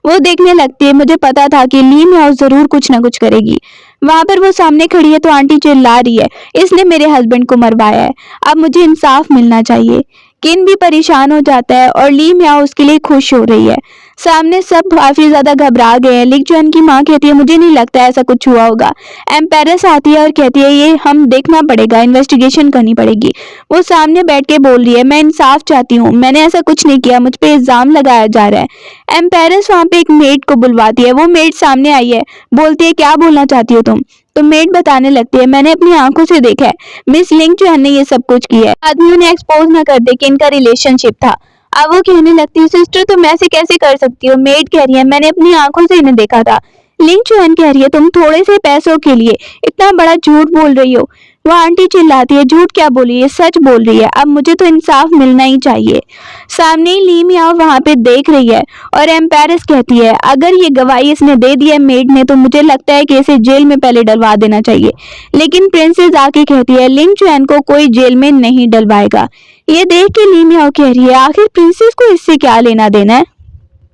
वो देखने लगती है, मुझे पता था कि ली मियाओ जरूर कुछ ना कुछ करेगी। वहां पर वो सामने खड़ी है तो आंटी चिल्ला रही है इसने मेरे हस्बैंड को मरवाया है, अब मुझे इंसाफ मिलना चाहिए। किन भी परेशान हो जाता है और ली मियाओ उसके लिए खुश हो रही है। सामने सब काफी ज्यादा घबरा गए हैं। लिंग चुआन की माँ कहती है मुझे नहीं लगता ऐसा कुछ हुआ होगा। एम्पेरस आती है और कहती है ये हम देखना पड़ेगा, इन्वेस्टिगेशन करनी पड़ेगी। वो सामने बैठ के बोल रही है मैं इंसाफ चाहती हूँ, मैंने ऐसा कुछ नहीं किया, मुझ पे इल्जाम लगाया जा रहा है। एम्पेरस वहां पे एक मेड को बुलवाती है। वो मेड सामने आई है, बोलती है क्या बोलना चाहती हो तुम? तो मेड बताने लगती है मैंने अपनी आंखों से देखा है मिस लिंग चुआन ने ये सब कुछ किया है। आदमी उन्हें एक्सपोज ना कर दे कि इनका रिलेशनशिप था। अब वो कहने लगती है सिस्टर तुम ऐसे कैसे कर सकती हो? मेड कह रही है मैंने अपनी आंखों से इन्हें देखा था। लिंग चुआन कह रही है तुम थोड़े से पैसों के लिए इतना बड़ा झूठ बोल रही हो। वो आंटी चिल्लाती है झूठ क्या बोली है, सच बोल रही है, अब मुझे तो इंसाफ मिलना ही चाहिए। सामने ही ली मियाओ वहां पे देख रही है और एम्पेरस कहती है अगर ये गवाही इसने दे दी है मेड ने तो मुझे लगता है कि इसे जेल में पहले डलवा देना चाहिए। लेकिन प्रिंसेस आके कहती है लिंग चुआन को कोई जेल में नहीं डलवाएगा। ये देख के ली मियाओ कह रही है आखिर प्रिंसेस को इससे क्या लेना देना है,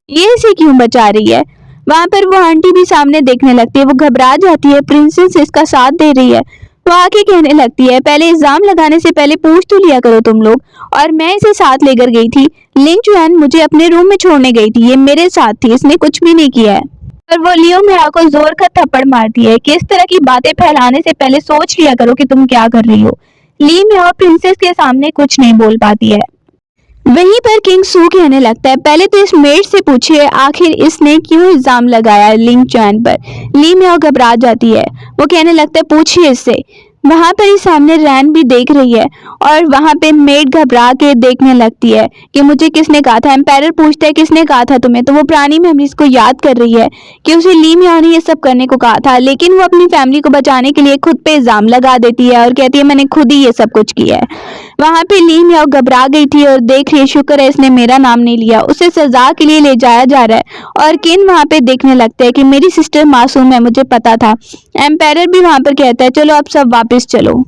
ये इसे क्यों बचा रही है? वहां पर वो आंटी भी सामने देखने लगती है। वो घबरा जाती है, प्रिंसेस इसका साथ दे रही है। तो आके कहने लगती है पहले इल्जाम लगाने से पहले पूछ तो लिया करो तुम लोग, और मैं इसे साथ लेकर गई थी। लिंग चुआन मुझे अपने रूम में छोड़ने गई थी, ये मेरे साथ थी, इसने कुछ भी नहीं किया है। और वो लियो मियाओ को जोर का थप्पड़ मारती है कि इस तरह की बातें फैलाने से पहले सोच लिया करो कि तुम क्या कर रही हो। ली मियाओ प्रिंसेस के सामने कुछ नहीं बोल पाती है। वहीं पर किंग सू कहने लगता है पहले तो इस मेड से पूछिए आखिर इसने क्यों इल्जाम लगाया लिंग चुआन पर। ली मियाओ घबरा जाती है। वो कहने लगता है पूछिए इससे। वहां पर ही सामने रैन भी देख रही है और वहां पे मेड घबरा के देखने लगती है कि मुझे किसने कहा था। एम्पायर पूछता है किसने कहा था तुम्हें, तो वो पुरानी मेमोरीज को याद कर रही है कि उसे ली मियाओ ने ये सब करने को कहा था, लेकिन वो अपनी फैमिली को बचाने के लिए खुद पे इल्जाम लगा देती है और कहती है मैंने खुद ही ये सब कुछ किया है। वहाँ पे ली मियाओ घबरा गई थी और देख रही शुक्र है इसने मेरा नाम नहीं लिया, उसे सजा के लिए ले जाया जा रहा है। और किन वहाँ पे देखने लगता है कि मेरी सिस्टर मासूम है, मुझे पता था। एम्पायर भी वहाँ पर कहता है चलो अब सब वापस चलो।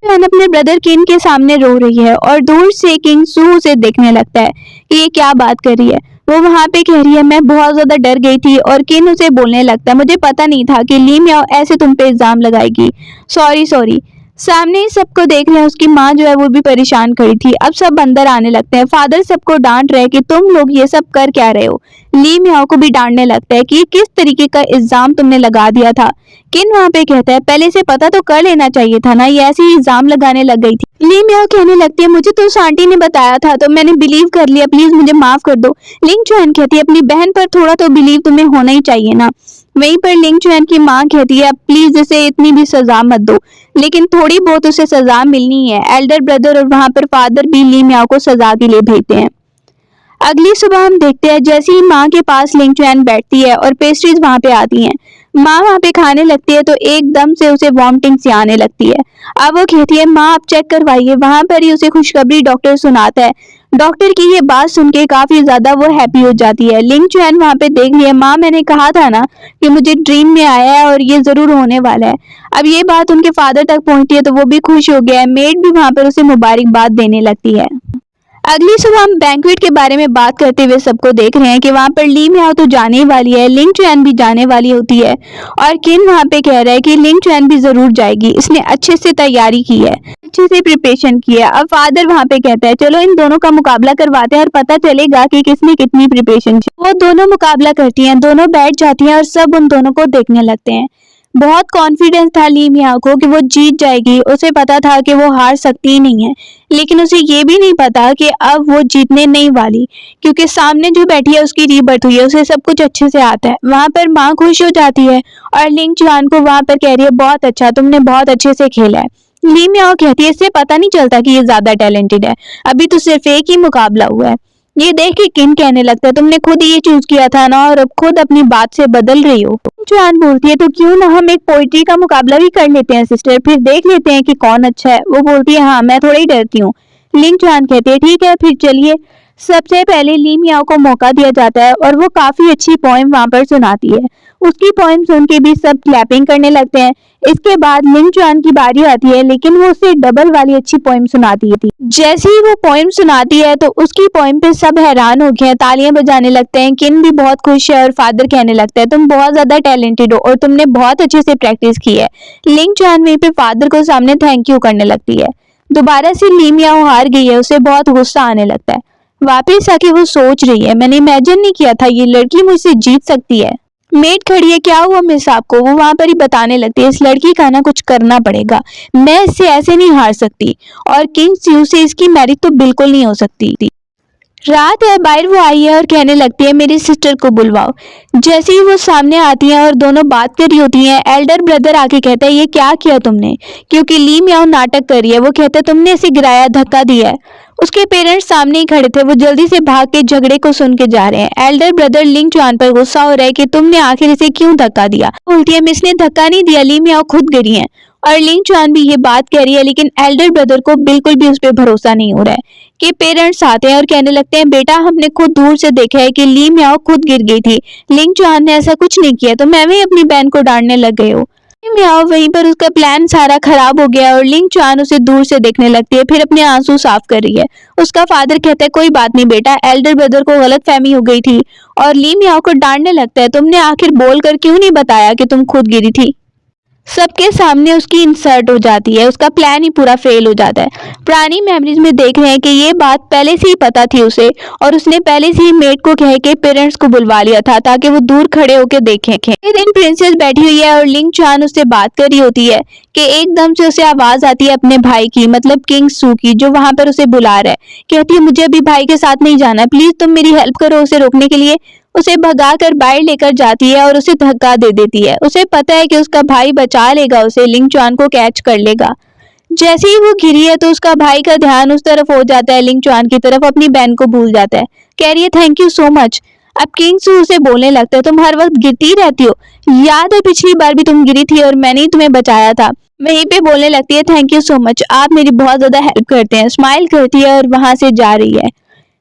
एन अपने ब्रदर किन के सामने रो रही है और दूर से किंग सू उसे देखने लगता है कि ये क्या बात कर रही है। वो वहाँ पे कह रही है मैं बहुत ज्यादा डर गई थी और किन उसे बोलने लगता है मुझे पता नहीं था कि ली मियाओ ऐसे तुम पे इल्जाम लगाएगी, सॉरी सॉरी। सामने ही सबको देख रहे हैं, उसकी माँ जो है वो भी परेशान खड़ी थी। अब सब अंदर आने लगते हैं। फादर सबको डांट रहे हैं कि तुम लोग ये सब कर क्या रहे हो। ली मियाओ को भी डांटने लगता है कि किस तरीके का इल्जाम तुमने लगा दिया था। किन वहाँ पे कहता है पहले से पता तो कर लेना चाहिए था ना, ये ऐसे ही इल्जाम लगाने लग गई थी। ली मियाओ कहने लगती है मुझे तो उस आंटी ने बताया था तो मैंने बिलीव कर लिया, प्लीज मुझे माफ कर दो। लिंग चुआन कहती है अपनी बहन पर थोड़ा तो बिलीव तुम्हें होना ही चाहिए ना। वहीं पर लिंग चुआन की माँ कहती है प्लीज इसे इतनी भी सजा मत दो, लेकिन थोड़ी बहुत उसे सजा मिलनी है। एल्डर ब्रदर और वहाँ पर फादर भी ली मियाओ को सजा के लिए भेजते हैं। अगली सुबह हम देखते हैं जैसे ही माँ के पास लिंग चुआन बैठती है और पेस्ट्रीज वहाँ पे आती हैं। माँ वहाँ पे खाने लगती है तो एकदम से उसे वॉमिटिंग सी आने लगती है। अब वो कहती है माँ आप चेक करवाइए। वहाँ पर ही उसे खुशखबरी डॉक्टर सुनाता है। डॉक्टर की ये बात सुन के काफी ज्यादा वो हैप्पी हो जाती है। लिंग चुआन वहाँ पे देख रही है, माँ मैंने कहा था ना कि मुझे ड्रीम में आया है और ये जरूर होने वाला है। अब ये बात उनके फादर तक पहुंचती है तो वो भी खुश हो गया है। मेड भी वहाँ पर उसे मुबारकबाद देने लगती है। अगली सुबह हम बैंक्वेट के बारे में बात करते हुए सबको देख रहे हैं कि वहाँ पर ली मियाओ तो जाने ही वाली है, लिंग चुआन भी जाने वाली होती है और किन वहाँ पे कह रहा है कि लिंग चुआन भी जरूर जाएगी, इसने अच्छे से तैयारी की है, अच्छे से प्रिपरेशन की है। अब फादर वहाँ पे कहता है चलो इन दोनों का मुकाबला करवाते हैं और पता चलेगा कि किसने कितनी प्रिपरेशन की। वो दोनों मुकाबला करती हैं, दोनों बैठ जाती हैं और सब उन दोनों को देखने लगते हैं। बहुत कॉन्फिडेंस था ली मियाओ को कि वो जीत जाएगी, उसे पता था कि वो हार सकती ही नहीं है, लेकिन उसे ये भी नहीं पता कि अब वो जीतने नहीं वाली, क्योंकि सामने जो बैठी है उसकी रीबर्थ हुई है, उसे सब कुछ अच्छे से आता है। वहां पर माँ खुश हो जाती है और लिंग चुआन को वहां पर कह रही है बहुत अच्छा, तुमने बहुत अच्छे से खेला है। ली मियाओ कहती है इससे पता नहीं चलता कि ये ज्यादा टैलेंटेड है, अभी तो सिर्फ एक ही मुकाबला हुआ है। ये देख के किन कहने लगता है तुमने खुद ये चूज किया था ना और अब खुद अपनी बात से बदल रही हो। चुआन बोलती है तो क्यों ना हम एक पोइट्री का मुकाबला भी कर लेते हैं सिस्टर, फिर देख लेते हैं कि कौन अच्छा है। वो बोलती है हाँ मैं थोड़ा ही डरती हूँ। लिंग चुआन कहती है ठीक है फिर चलिए। सबसे पहले ली मियाओ को मौका दिया जाता है और वो काफी अच्छी पोएम वहां पर सुनाती है। उसकी पोएम सुन के भी सब क्लैपिंग करने लगते हैं। इसके बाद लिंग चुआन की बारी आती है, लेकिन वो उससे डबल वाली अच्छी पोएम सुनाती थी। जैसे ही वो पोएम सुनाती है तो उसकी पोएम पे सब हैरान हो गए हैं, तालियां बजाने लगते हैं। किन भी बहुत खुश है और फादर कहने लगता है तुम बहुत ज्यादा टैलेंटेड हो और तुमने बहुत अच्छे से प्रैक्टिस की है। लिंग चुआन वहीं पे फादर को सामने थैंक यू करने लगती है। दोबारा से ली मियाओ हार गई है, उसे बहुत गुस्सा आने लगता है। वापस आके वो सोच रही है मैंने इमेजिन नहीं किया था ये लड़की मुझसे जीत सकती है। मेड खड़ी है, क्या हुआ मिस आपको? वो वहां पर ही बताने लगती है इस लड़की का ना कुछ करना पड़ेगा, मैं इससे ऐसे नहीं हार सकती और किंग स्यू से इसकी मैरिज तो बिल्कुल नहीं हो सकती। रात है, बाहर वो आई है और कहने लगती है मेरी सिस्टर को बुलवाओ। जैसे ही वो सामने आती हैं और दोनों बात कर रही होती हैं, एल्डर ब्रदर आके कहता है ये क्या किया तुमने, क्योंकि ली मियाओ नाटक कर रही है। वो कहता है तुमने इसे गिराया, धक्का दिया है। उसके पेरेंट्स सामने ही खड़े थे, वो जल्दी से भाग के झगड़े को सुन के जा रहे हैं। एल्डर ब्रदर लिंग चुआन पर गुस्सा हो रहा है कि तुमने आखिर इसे क्यों धक्का दिया। बोलती है मिस ने धक्का नहीं दिया, ली मियाओ खुद गिरी है। और लिंग चुआन भी ये बात कह रही है, लेकिन एल्डर ब्रदर को बिल्कुल भी उस पर भरोसा नहीं हो रहा है। कि पेरेंट्स आते हैं और कहने लगते हैं बेटा हमने खुद दूर से देखा है कि ली मियाओ खुद गिर गई थी, लिंग चुआन ने ऐसा कुछ नहीं किया, तो मैं भी अपनी बहन को डांटने लग गए हो। मियाओ वहीं पर उसका प्लान सारा खराब हो गया और लिंग चुआन उसे दूर से देखने लगती है, फिर अपने आंसू साफ कर रही है। उसका फादर कहता है कोई बात नहीं बेटा, एल्डर ब्रदर को गलतफहमी हो गई थी। और ली मियाओ को डांटने लगता है तुमने आखिर बोलकर क्यों नहीं बताया कि तुम खुद गिरी थी। सबके सामने उसकी इंसर्ट हो जाती है, उसका प्लान ही पूरा फेल हो जाता है। पुरानी मेमोरीज में देख रहे हैं कि ये बात पहले से ही पता थी उसे और उसने पहले से ही मेड को कह के पेरेंट्स को बुलवा लिया था ताकि वो दूर खड़े होकर देखें। एक दिन प्रिंसेस बैठी हुई है और लिंग चुआन उससे बात कर रही होती है कि एकदम से उसे आवाज आती है अपने भाई की, मतलब किंग सू की, जो वहां पर उसे बुला रहा है। कहती है मुझे अभी भाई के साथ नहीं जाना, प्लीज तुम मेरी हेल्प करो उसे रोकने के लिए। उसे भगाकर बाहर लेकर जाती है और उसे धक्का दे देती है। उसे पता है कि उसका भाई बचा लेगा उसे, लिंग चुआन को कैच कर लेगा। जैसे ही वो गिरी है तो उसका भाई का ध्यान उस तरफ हो जाता है, लिंग चुआन की तरफ, अपनी बहन को भूल जाता है। कह रही है थैंक यू सो मच। अब किंग सू उसे बोलने लगता है तुम हर वक्त गिरती रहती हो, याद है पिछली बार भी तुम गिरी थी और मैंने ही तुम्हें बचाया था। वहीं पे बोलने लगती है थैंक यू सो मच, आप मेरी बहुत ज्यादा हेल्प करते हैं। स्माइल करती है और वहां से जा रही है।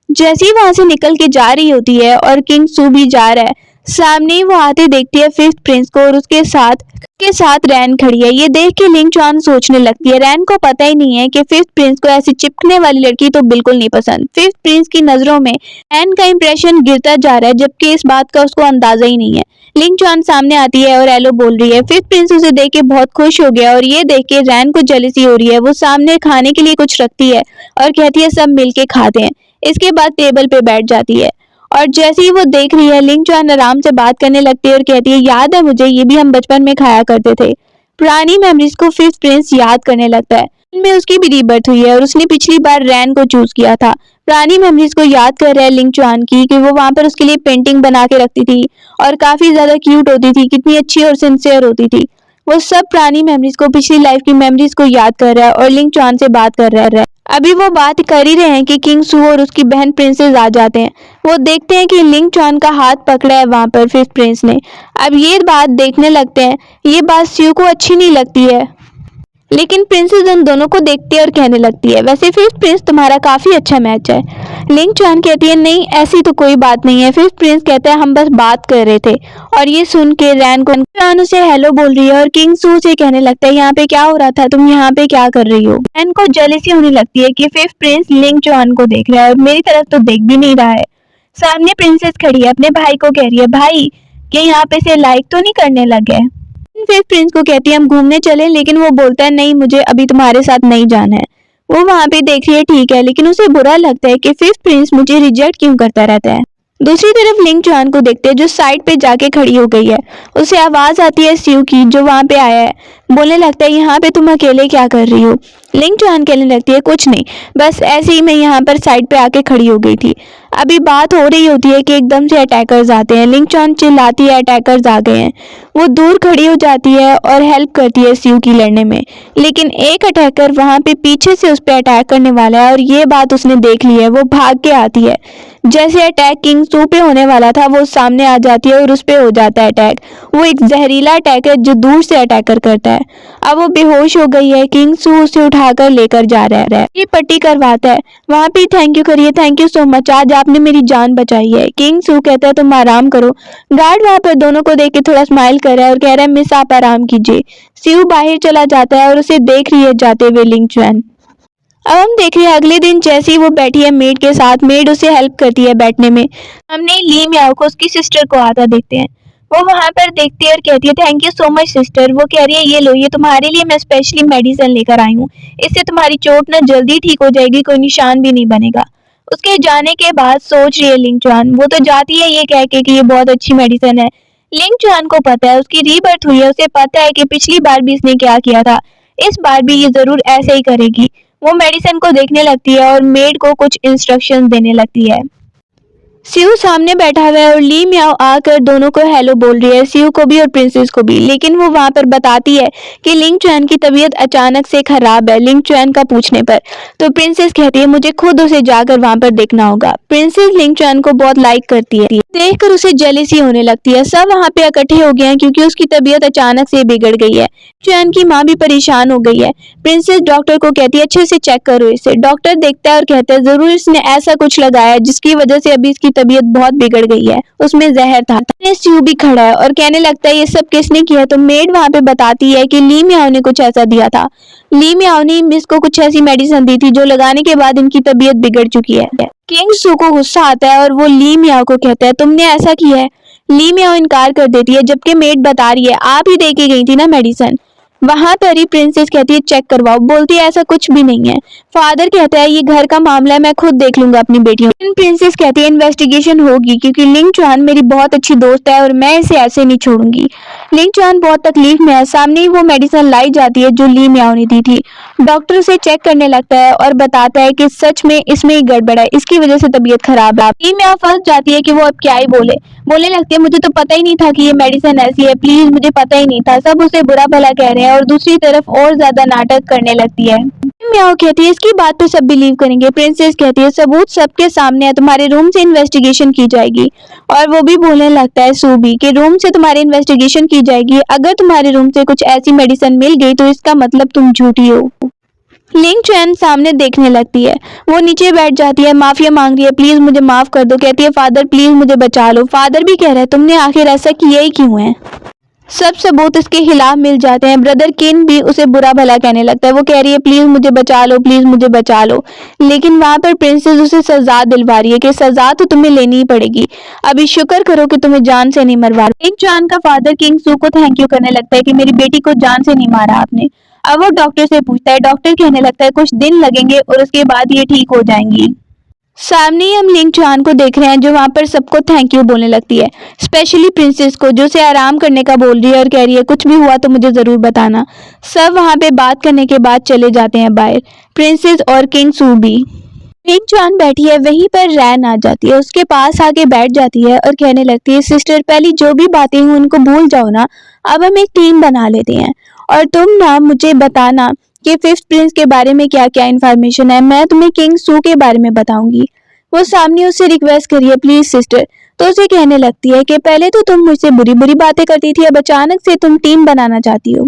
जैसे ही वहां से निकल के जा रही होती है और किंग सू भी जा रहा है, सामने ही वो आते देखती है फिफ्थ प्रिंस को और उसके साथ रैन खड़ी है। ये देख के लिंग चुआन सोचने लगती है, रैन को पता ही नहीं है कि फिफ्थ प्रिंस को ऐसी चिपकने वाली लड़की तो बिल्कुल नहीं पसंद। फिफ्थ प्रिंस की नजरों में रैन का इंप्रेशन गिरता जा रहा है, जबकि इस बात का उसको अंदाजा ही नहीं है। लिंग चुआन सामने आती है और एलो बोल रही है। फिफ्थ प्रिंस उसे देख के बहुत खुश हो गया और ये देख के रैन को जेलसी हो रही है। वो सामने खाने के लिए कुछ रखती है और कहती है सब मिलके खाते हैं। इसके बाद टेबल पे बैठ जाती है और जैसे ही वो देख रही है, लिंग चुआन आराम से बात करने लगती है और कहती है याद है मुझे, ये भी हम बचपन में खाया करते थे। पुरानी मेमोरीज को फिफ्थ प्रिंस याद करने लगता है। में उसकी भी रीबर्थ हुई है और उसने पिछली बार रैन को चूज किया था। पुरानी मेमोरीज को याद कर रहा है लिंग चुआन की कि वो वहां पर उसके लिए पेंटिंग बना के रखती थी और काफी ज्यादा क्यूट होती थी, कितनी अच्छी और सिंसियर होती थी। वो सब पुरानी मेमोरीज को, पिछली लाइफ की मेमोरीज को याद कर रहा है और लिंग चुआन से बात कर रहा है। अभी वो बात कर ही रहे हैं कि किंग सू और उसकी बहन प्रिंसेस आ जाते हैं। वो देखते हैं कि लिंग चुआन का हाथ पकड़ा है वहां पर फिफ्थ प्रिंस ने। अब ये बात देखने लगते हैं। ये बात स्यू को अच्छी नहीं लगती है, लेकिन प्रिंसेस उन दोनों को देखती है और कहने लगती है वैसे फिफ्थ प्रिंस तुम्हारा काफी अच्छा मैच है। लिंग चुआन कहती है नहीं ऐसी तो कोई बात नहीं है। फिफ्थ प्रिंस कहता है हम बस बात कर रहे थे। और ये सुन के रैन को चुआन उसे हेलो बोल रही है और किंग सू से कहने लगता है यहाँ पे क्या हो रहा था, तुम यहाँ पे क्या कर रही हो। रैन को जेलसी होने लगती है कि फिफ्थ प्रिंस लिंग चुआन को देख रहा है और मेरी तरफ तो देख भी नहीं रहा है। सामने प्रिंसेस खड़ी है, अपने भाई को कह रही है भाई ये यहाँ पे से लाइक तो नहीं करने लगे। फिर प्रिंस को कहती है हम घूमने चले, लेकिन वो बोलता है नहीं मुझे अभी तुम्हारे साथ नहीं जाना है। वो वहां पे देख रही है ठीक है, लेकिन उसे बुरा लगता है कि फिफ्थ प्रिंस मुझे रिजेक्ट क्यों करता रहता है। दूसरी तरफ लिंग चुआन को देखते हैं जो साइड पे जाके खड़ी हो गई है। उसे आवाज आती है स्यू की जो वहां पे आया है। बोलने लगता है यहाँ पे तुम अकेले क्या कर रही हो। लिंग चुआन कहने लगती है कुछ नहीं, बस ऐसे ही मैं यहाँ पर साइड पे आके खड़ी हो गई थी। अभी बात हो रही होती है कि एकदम से अटैकर्स आते हैं। लिंग चुआन चिल्लाती है अटैकर्स आ गए हैं। वो दूर खड़ी हो जाती है और हेल्प करती है स्यू की लड़ने में, लेकिन एक अटैकर वहां पे पीछे से उस पर अटैक करने वाला है और ये बात उसने देख ली है। वो भाग के आती है। जैसे अटैक किंग सू पे होने वाला था वो सामने आ जाती है और उस पे हो जाता है अटैक। वो एक जहरीला अटैक है जो दूर से अटैकर करता है। अब वो बेहोश हो गई है। किंग सू उसे उठाकर लेकर जा रहा है। ये पट्टी करवाता है। वहां पे थैंक यू करिए, थैंक यू सो मच, आज आपने मेरी जान बचाई है। किंग सू कहता है तुम आराम करो। गार्ड वहां पर दोनों को देख के थोड़ा स्माइल कर रहा है और कह रहा है मिस आप आराम कीजिए। स्यू बाहर चला जाता है और उसे देख रही है जाते हुए लिंग चुआन। अब हम देख रहे हैं अगले दिन जैसे ही वो बैठी है मेड के साथ, मेड उसे हेल्प करती है बैठने में। हमने ली मियाओ को उसकी सिस्टर को आता देखते हैं। वो वहां पर देखती है और कहती है thank you so much sister. वो कह रही है ये लो, ये तुम्हारे लिए मैं स्पेशली मेडिसिन लेकर आई हूँ, इससे तुम्हारी चोट ना जल्दी ठीक हो जाएगी, कोई निशान भी नहीं बनेगा। उसके जाने के बाद सोच रही है लिंग चुआन। वो तो जाती है ये कह के कि ये बहुत अच्छी मेडिसिन है। लिंग चुआन को पता है उसकी रीबर्थ हुई है, उसे पता है कि पिछली बार भी इसने क्या किया था, इस बार भी ये जरूर ऐसे ही करेगी। वो मेडिसिन को देखने लगती है और मेड को कुछ इंस्ट्रक्शंस देने लगती है। स्यू सामने बैठा हुआ है और ली मियाओ आकर दोनों को हेलो बोल रही है, स्यू को भी और प्रिंसेस को भी। लेकिन वो वहां पर बताती है कि लिंग चुआन की तबीयत अचानक से खराब है। लिंग चुआन का पूछने पर तो प्रिंसेस कहती है मुझे खुद उसे जाकर वहां पर देखना होगा। प्रिंसेस लिंग चुआन को बहुत लाइक करती है, देखकर उसे जेलसी होने लगती है। सब वहां पे इकट्ठे हो गए हैं क्योंकि उसकी तबीयत अचानक से बिगड़ गई है। चुआन की माँ भी परेशान हो गई है। प्रिंसेस डॉक्टर को कहती है अच्छे से चेक करो इसे। डॉक्टर देखता है और कहता है जरूर इसने ऐसा कुछ लगाया है जिसकी वजह से अभी इसकी तबीयत बहुत बिगड़ गई है, उसमें जहर था। स्यू भी खड़ा है और कहने लगता है ये सब किसने किया। तो मेड वहां पे बताती है कि ली मियाओ ने कुछ ऐसा दिया था। ली मियाओ ने इसको कुछ ऐसी मेडिसिन दी थी जो लगाने के बाद इनकी तबीयत बिगड़ चुकी है। किंग सू को गुस्सा आता है और वो ली मियाओ को कहता है तुमने ऐसा किया है। ली मियाओ इनकार कर देती है जबकि मेड बता रही है आप ही दे के गई थी ना मेडिसिन। वहां पर ही प्रिंसेस कहती है चेक करवाओ। बोलती है ऐसा कुछ भी नहीं है। फादर कहता है ये घर का मामला है, मैं खुद देख लूंगा अपनी बेटियों। प्रिंसेस कहती है इन्वेस्टिगेशन होगी क्योंकि लिंग चुआन मेरी बहुत अच्छी दोस्त है और मैं इसे ऐसे नहीं छोड़ूंगी। लिंग चुआन बहुत तकलीफ में है। सामने ही वो मेडिसिन लाई जाती है जो ली मियाओ ने दी थी। डॉक्टर उसे चेक करने लगता है और बताता है कि सच में इसमें ही गड़बड़ है, इसकी वजह से तबीयत खराब है। ली मियाओ फंस जाती है कि वो अब क्या ही बोलने लगती है मुझे तो पता ही नहीं था कि ये मेडिसिन ऐसी है, प्लीज मुझे पता ही नहीं था। सब उसे बुरा भला कह रहे हैं हैं और दूसरी तरफ और ज्यादा नाटक करने लगती है। म्याओ कहती है इसकी बात पे सब बिलीव करेंगे। प्रिंसेस कहती है सबूत सबके सामने है, तुम्हारे रूम से इन्वेस्टिगेशन की जाएगी। और वो भी बोलने लगता है सूबी कि रूम से तुम्हारी इन्वेस्टिगेशन की जाएगी, अगर तुम्हारे रूम से कुछ ऐसी मेडिसिन मिल गई तो इसका मतलब तुम झूठी हो। लिंग चैन सामने देखने लगती है, वो नीचे बैठ जाती है, माफिया मांग रही है प्लीज मुझे माफ कर दो। कहती है फादर प्लीज मुझे बचा लो। फादर भी कह रहे हैं तुमने आखिर ऐसा किया ही क्यों है। सब सबूत इसके खिलाफ मिल जाते हैं। ब्रदर किन भी उसे बुरा भला कहने लगता है, वो कह रही है प्लीज मुझे बचा लो, प्लीज मुझे बचा लो। लेकिन वहां पर प्रिंसेस उसे सजा दिलवा रही है कि सजा तो तुम्हें लेनी ही पड़ेगी, अभी शुक्र करो कि तुम्हें जान से नहीं मरवा। किंग चुआन का फादर किंग सू को थैंक यू करने लगता है कि मेरी बेटी को जान से नहीं मारा आपने। अब वो डॉक्टर से पूछता है, डॉक्टर कहने लगता है कुछ दिन लगेंगे और उसके बाद ये ठीक हो जाएंगी। सामने ही हम लिंग चुआन को देख रहे हैं जो वहां पर सबको थैंक यू बोलने लगती है, स्पेशली प्रिंसेस को जो उसे आराम करने का बोल रही है और कह रही है कुछ भी हुआ तो मुझे जरूर बताना। सब वहां पे बात करने के बाद चले जाते हैं बाहर, प्रिंसेस और किंग सू भी। लिंग चुआन बैठी है, वहीं पर रैन आ जाती है, उसके पास आके बैठ जाती है और कहने लगती है सिस्टर पहले जो भी बातें हुई उनको भूल जाओ ना, अब हम एक टीम बना लेते हैं और तुम ना मुझे बताना कि फिफ्थ प्रिंस के बारे में क्या क्या इन्फॉर्मेशन है, मैं तुम्हें किंग सू के बारे में बताऊंगी। वो सामने उससे रिक्वेस्ट करिए प्लीज सिस्टर, तो उसे कहने लगती है कि पहले तो तुम मुझसे बुरी बुरी बातें करती थी, अब अचानक से तुम टीम बनाना चाहती हो।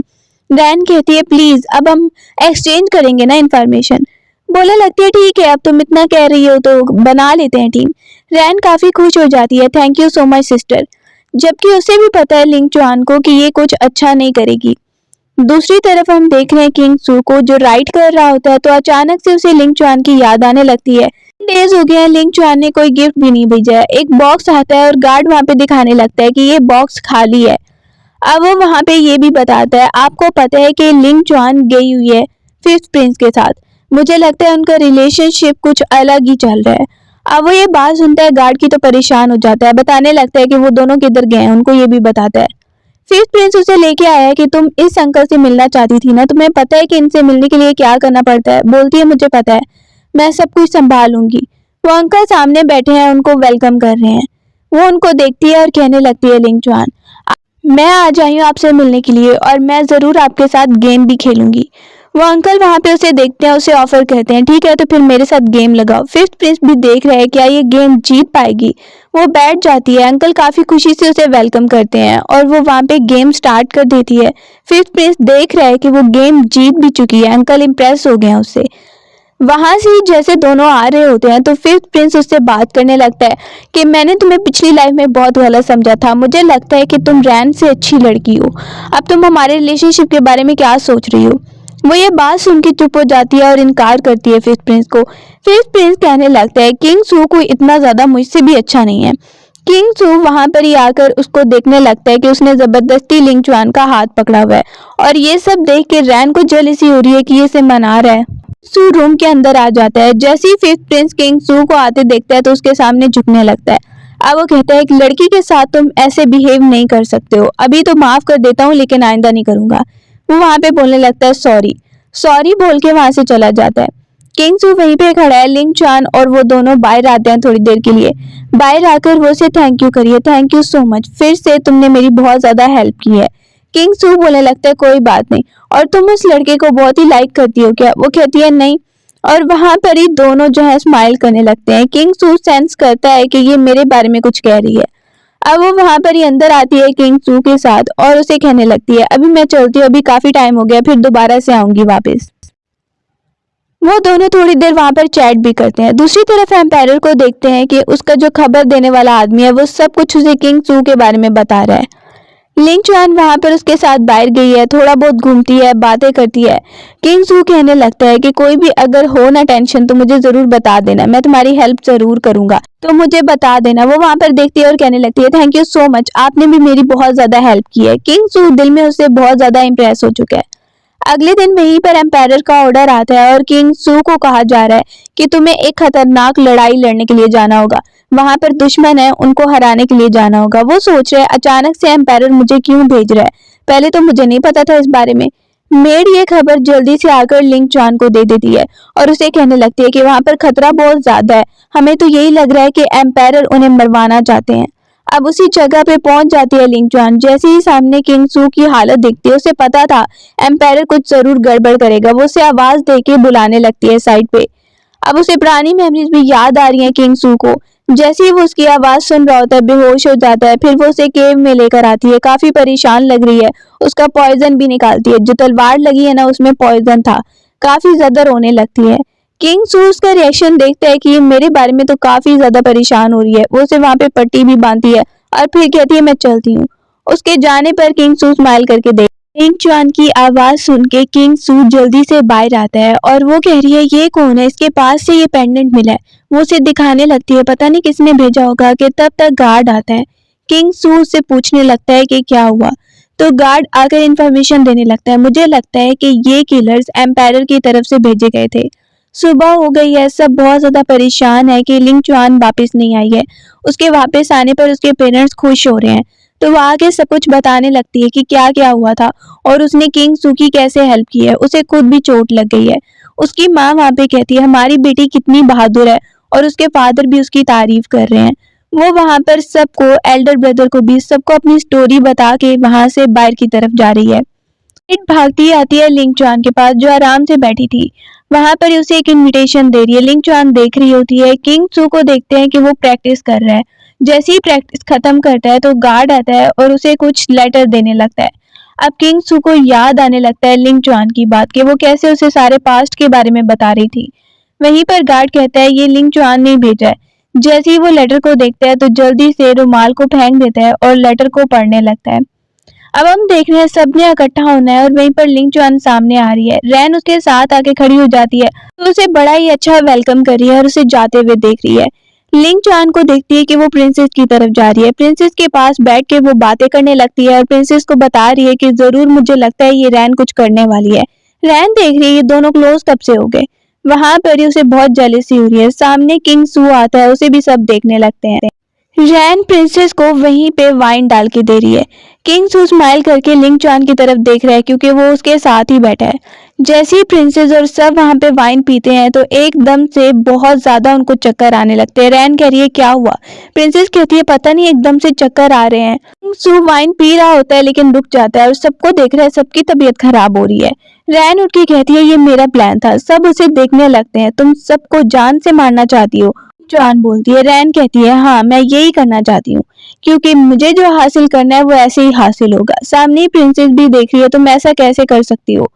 रैन कहती है प्लीज अब हम एक्सचेंज करेंगे ना इन्फॉर्मेशन। बोलने लगती है ठीक है अब तुम इतना कह रही हो तो बना लेते हैं टीम। रैन काफी खुश हो जाती है, thank you so much sister, जबकि उसे भी पता है लिंग चुआन को कि ये कुछ अच्छा नहीं करेगी। दूसरी तरफ हम देख रहे हैं किंग सू को जो राइड कर रहा होता है तो अचानक से उसे लिंग चुआन की याद आने लगती है। डेज हो गया है लिंग चुआन ने कोई गिफ्ट भी नहीं भेजा है। एक बॉक्स आता है और गार्ड वहां पे दिखाने लगता है कि ये बॉक्स खाली है। अब वो वहां पे ये भी बताता है आपको पता है कि लिंग चुआन गई हुई है फिफ्थ प्रिंस के साथ, मुझे लगता है उनका रिलेशनशिप कुछ अलग ही चल रहा है। अब वो ये बात सुनता है गार्ड की तो परेशान हो जाता है, बताने लगता है कि वो दोनों किधर गए हैं, उनको ये भी बताता है। फिफ्थ प्रिंस उसे लेके आया है कि तुम इस अंकल से मिलना चाहती थी ना, तुम्हें पता है कि इनसे मिलने के लिए क्या करना पड़ता है। बोलती है मुझे पता है, मैं सब कुछ संभालूंगी। वो अंकल सामने बैठे हैं, उनको वेलकम कर रहे हैं। वो उनको देखती है और कहने लगती है लिंग चुआन मैं आज आई हूँ आपसे मिलने के लिए और मैं जरूर आपके साथ गेम भी खेलूंगी। वो अंकल वहां पे उसे देखते हैं, उसे ऑफर करते हैं ठीक है तो फिर मेरे साथ गेम लगाओ। फिफ्थ प्रिंस भी देख रहा है क्या ये गेम जीत पाएगी। वो बैठ जाती है, अंकल काफी खुशी से उसे वेलकम करते हैं और वो वहां पे गेम स्टार्ट कर देती है। फिफ्थ प्रिंस देख रहा है कि वो गेम जीत भी चुकी है, अंकल इंप्रेस हो गए हैं उससे। वहां से ही जैसे दोनों आ रहे होते हैं तो फिफ्थ प्रिंस उससे बात करने लगता है कि मैंने तुम्हें पिछली लाइफ में बहुत गलत समझा था, मुझे लगता है कि तुम रैन से अच्छी लड़की हो, अब तुम हमारे रिलेशनशिप के बारे में क्या सोच रही हो। वो ये बात सुन के चुप हो जाती है और इनकार करती है फिफ्थ प्रिंस को। फिफ्थ प्रिंस कहने लगता है किंग सू कोई इतना ज्यादा मुझसे भी अच्छा नहीं है। किंग सू वहां पर ही आकर उसको देखने लगता है कि उसने जबरदस्ती लिंग चुआन का हाथ पकड़ा हुआ है और ये सब देख के रैन को जेलसी हो रही है कि ये इसे मना रहा है। सू रूम के अंदर आ जाता है, जैसे ही फिफ्थ प्रिंस किंग सू को आते देखता है तो उसके सामने झुकने लगता है। अब वो कहता है एक लड़की के साथ तुम ऐसे बिहेव नहीं कर सकते हो, अभी तो माफ कर देता हूँ लेकिन आइंदा नहीं करूंगा। वो वहां पे बोलने लगता है सॉरी सॉरी बोल के वहां से चला जाता है। किंग सू वहीं पे खड़ा है, लिंग चुआन और वो दोनों बाहर आते हैं थोड़ी देर के लिए। बाहर आकर वो से थैंक यू करिए, थैंक यू सो मच, फिर से तुमने मेरी बहुत ज्यादा हेल्प की है। किंग सू बोलने लगता है कोई बात नहीं, और तुम उस लड़के को बहुत ही लाइक करती हो क्या। वो कहती है नहीं, और वहां पर ही दोनों जो है स्माइल करने लगते हैं। किंग सू सेंस करता है कि ये मेरे बारे में कुछ कह रही है। अब वो वहां पर ही अंदर आती है किंग सू के साथ और उसे कहने लगती है अभी मैं चलती हूँ, अभी काफी टाइम हो गया, फिर दोबारा से आऊंगी वापस। वो दोनों थोड़ी देर वहां पर चैट भी करते हैं। दूसरी तरफ एम्पायर को देखते हैं कि उसका जो खबर देने वाला आदमी है वो सब कुछ उसे किंग सू के बारे में बता रहा है। लिंग चुआन वहां पर उसके साथ बाहर गई है, थोड़ा बहुत घूमती है, बातें करती है। किंग सू कहने लगता है कि कोई भी अगर हो ना टेंशन तो मुझे जरूर बता देना, मैं तुम्हारी हेल्प जरूर करूंगा, तो मुझे बता देना। वो वहां पर देखती है और कहने लगती है थैंक यू सो मच, आपने भी मेरी बहुत ज्यादा हेल्प की है। किंग सू दिल में उससे बहुत ज्यादा इंप्रेस हो चुका है। अगले दिन वहीं पर एम्पायर का ऑर्डर आता है और किंग सू को कहा जा रहा है कि तुम्हें एक खतरनाक लड़ाई लड़ने के लिए जाना होगा, वहां पर दुश्मन है उनको हराने के लिए जाना होगा। वो सोच रहे हैं अचानक से एम्पायर मुझे क्यों भेज रहा है, पहले तो मुझे नहीं पता था इस बारे में। मेड ये खबर जल्दी से आकर लिंग चुआन को दे देती है और उसे कहने लगती है कि वहां पर खतरा बहुत ज्यादा है, हमें तो यही लग रहा है कि एम्पायर उन्हें मरवाना चाहते हैं। अब उसी जगह पे पहुंच जाती है लिंग जुआन। जैसे ही सामने किंग सू की हालत दिखती है, उसे पता था एम्पायर कुछ जरूर गड़बड़ करेगा। वो उसे आवाज देके बुलाने लगती है साइड पे। अब उसे पुरानी मेमोरीज भी याद आ रही हैं किंग सू को। जैसे ही वो उसकी आवाज सुन रहा होता है, बेहोश हो जाता है। फिर वो उसे केव में लेकर आती है, काफी परेशान लग रही है। उसका पॉइजन भी निकालती है, जो तलवार लगी है ना उसमें पॉइजन था। काफी ज्यादा रोने लगती है। किंग सू उसका रिएक्शन देखता है कि ये मेरे बारे में तो काफी ज्यादा परेशान हो रही है। वो उसे वहां पे पट्टी भी बांधती है और फिर कहती है मैं चलती हूँ। उसके जाने पर किंग सू स्माइल करके देख लिंग जुआन की आवाज सुन के किंग सू जल्दी से बाहर आता है और वो कह रही है ये कौन है, इसके पास से ये पेंडेंट मिला है। वो उसे दिखाने लगती है, पता नहीं किसने भेजा होगा। कि तब तक गार्ड आता है। किंग सू उससे पूछने लगता है कि क्या हुआ। तो गार्ड आकर इंफॉर्मेशन देने लगता है। मुझे लगता है कि ये किलर्स एम्पायर की तरफ से भेजे गए थे। सुबह हो गई है, सब बहुत ज्यादा परेशान है कि लिंग जुआन वापस नहीं आई है। उसके वापस आने पर उसके पेरेंट्स खुश हो रहे हैं। तो वो आके सब कुछ बताने लगती है कि क्या क्या हुआ था और उसने किंग सू की कैसे हेल्प की है। उसे खुद भी चोट लग गई है। उसकी माँ वहां पे कहती है हमारी बेटी कितनी बहादुर है और उसके फादर भी उसकी तारीफ कर रहे हैं। वो वहां पर सबको, एल्डर ब्रदर को भी, सबको अपनी स्टोरी बता के वहां से बाहर की तरफ जा रही है। एक भागती आती है लिंग जुआन के पास, जो आराम से बैठी थी। वहां पर उसे एक इनविटेशन दे रही है। लिंग जुआन देख रही होती है। किंग सू को देखते हैं कि वो प्रैक्टिस कर रहा है। जैसे ही प्रैक्टिस खत्म करता है तो गार्ड आता है और उसे कुछ लेटर देने लगता है। अब किंग सू को याद आने लगता है लिंग जुआन की बात, कि वो कैसे उसे सारे पास्ट के बारे में बता रही थी। वहीं पर गार्ड कहता है ये लिंग जुआन ने भेजा है। जैसे ही वो लेटर को देखता है तो जल्दी से रुमाल को फेंक देता है और लेटर को पढ़ने लगता है। अब हम देख रहे हैं सबने इकट्ठा होना है और वहीं पर लिंग जुआन सामने आ रही है। रैन उसके साथ आके खड़ी हो जाती है तो उसे बड़ा ही अच्छा वेलकम कर रही है और उसे जाते हुए देख रही है। लिंग जुआन को देखती है कि वो प्रिंसेस की तरफ जा रही है। प्रिंसेस के पास बैठ के वो बातें करने लगती है और प्रिंसेस को बता रही है कि जरूर मुझे लगता है ये रैन कुछ करने वाली है। रैन देख रही है ये दोनों क्लोज कब से हो गए। वहां पर ही उसे बहुत जेलसी हो रही है। सामने किंग सू आता है, उसे भी सब देखने लगते हैं। रैन प्रिंसेस को वहीं पे वाइन डाल के दे रही है। किंग सू स्माइल करके लिंग जुआन की तरफ देख रहा है क्योंकि वो उसके साथ ही बैठा है। जैसे ही प्रिंसेस और सब वहां पे वाइन पीते हैं तो एकदम से बहुत ज्यादा उनको चक्कर आने लगते हैं। रैन कह रही है क्या हुआ। प्रिंसेस कहती है पता नहीं एकदम से चक्कर आ रहे हैं। किंग सू वाइन पी रहा होता है लेकिन रुक जाता है और सबको देख रहा है, सबकी तबीयत खराब हो रही है। रैन उठ के कहती है ये मेरा प्लान था। सब उसे देखने लगते हैं। तुम सबको जान से मारना चाहती हो, जुआन बोलती है। रैन कहती है हाँ मैं यही करना चाहती हूँ, क्योंकि मुझे जो हासिल करना है वो ऐसे ही हासिल होगा। सामने प्रिंसेस भी देख रही है, तुम ऐसा कैसे कर सकती हो।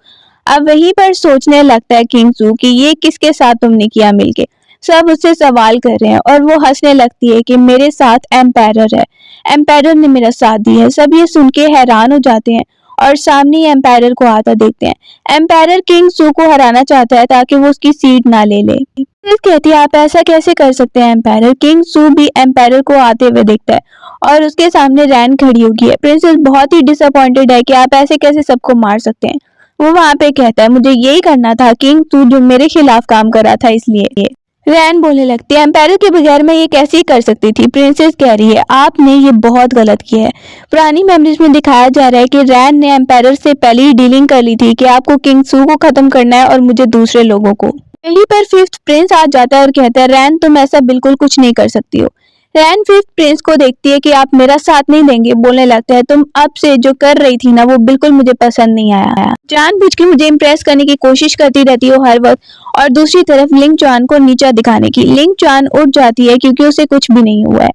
अब वहीं पर सोचने लगता है किंग सू कि ये किसके साथ तुमने किया मिलके। सब उससे सवाल कर रहे हैं और वो हंसने लगती है कि मेरे साथ एम्पायर है, एम्पायर ने मेरा साथ दिया है। सब ये सुन के हैरान हो जाते हैं और सामने ही एम्पायर को आता देखते हैं। एम्पायर किंग सू को हराना चाहता है ताकि वो उसकी सीट ना ले ले। प्रिंसेस कहती है आप ऐसा कैसे कर सकते हैं एम्पायर। किंग सू भी एम्पायर को आते हुए देखता है और उसके सामने रैन खड़ी होगी है। प्रिंसेस बहुत ही डिसअपॉइंटेड है कि आप ऐसे कैसे सबको मार सकते हैं। वो वहां पे कहता है मुझे यही करना था किंग सू, जो मेरे खिलाफ काम कर रहा था इसलिए। रैन बोलने लगती है एम्पायर के बगैर मैं ये कैसे ही कर सकती थी। प्रिंसेस कह रही है आपने ये बहुत गलत किया है। पुरानी मेमोरीज में दिखाया जा रहा है कि रैन ने एम्पायर से पहले ही डीलिंग कर ली थी कि आपको किंग सू को खत्म करना है और मुझे दूसरे लोगों को। यहीं पर फिफ्थ प्रिंस आ जाता है और कहता है रैन तुम ऐसा बिल्कुल कुछ नहीं कर सकती हो। रैन फिफ्थ प्रिंस को देखती है कि आप मेरा साथ नहीं देंगे, बोलने लगता है तुम अब से जो कर रही थी ना वो बिल्कुल मुझे पसंद नहीं आया। जानबूझ के मुझे इम्प्रेस करने की कोशिश करती रहती हो हर वक्त। और दूसरी तरफ लिंग जुआन को नीचा दिखाने की। लिंग जुआन उठ जाती है क्योंकि उसे कुछ भी नहीं हुआ है।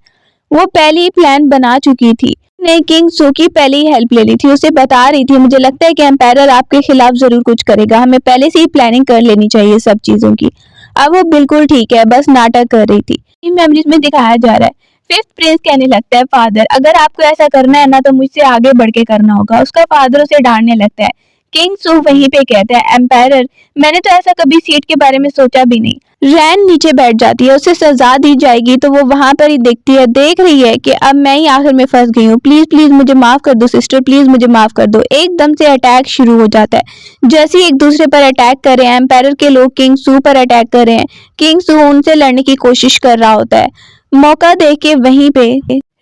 वो पहले ही प्लान बना चुकी थी। ने किंग सू की पहले ही हेल्प ले ली थी। उसे बता रही थी मुझे लगता है कि एम्पायर आपके खिलाफ जरूर कुछ करेगा, हमें पहले से ही प्लानिंग कर लेनी चाहिए सब चीजों की। अब वो बिल्कुल ठीक है, बस नाटक कर रही थी। इन मेमोरीज में दिखाया जा रहा है। फिफ्थ प्रिंस कहने लगता है फादर अगर आपको ऐसा करना है ना तो मुझसे आगे बढ़ के करना होगा। उसका फादर उसे डांटने लगता है। किंग सू वहीं पे कहता है एम्पायर मैंने तो ऐसा कभी सीट के बारे में सोचा भी नहीं। रैन नीचे बैठ जाती है, उसे सजा दी जाएगी तो वो वहां पर ही देखती है, देख रही है कि अब मैं ही आखिर में फंस गई हूँ। प्लीज प्लीज मुझे माफ कर दो सिस्टर, प्लीज मुझे माफ कर दो। एकदम से अटैक शुरू हो जाता है। जैसे ही एक दूसरे पर अटैक कर रहे हैं, एम्पायर के लोग किंग सू पर अटैक कर रहे हैं। किंग सू उनसे लड़ने की कोशिश कर रहा होता है। मौका देख के वहीं पे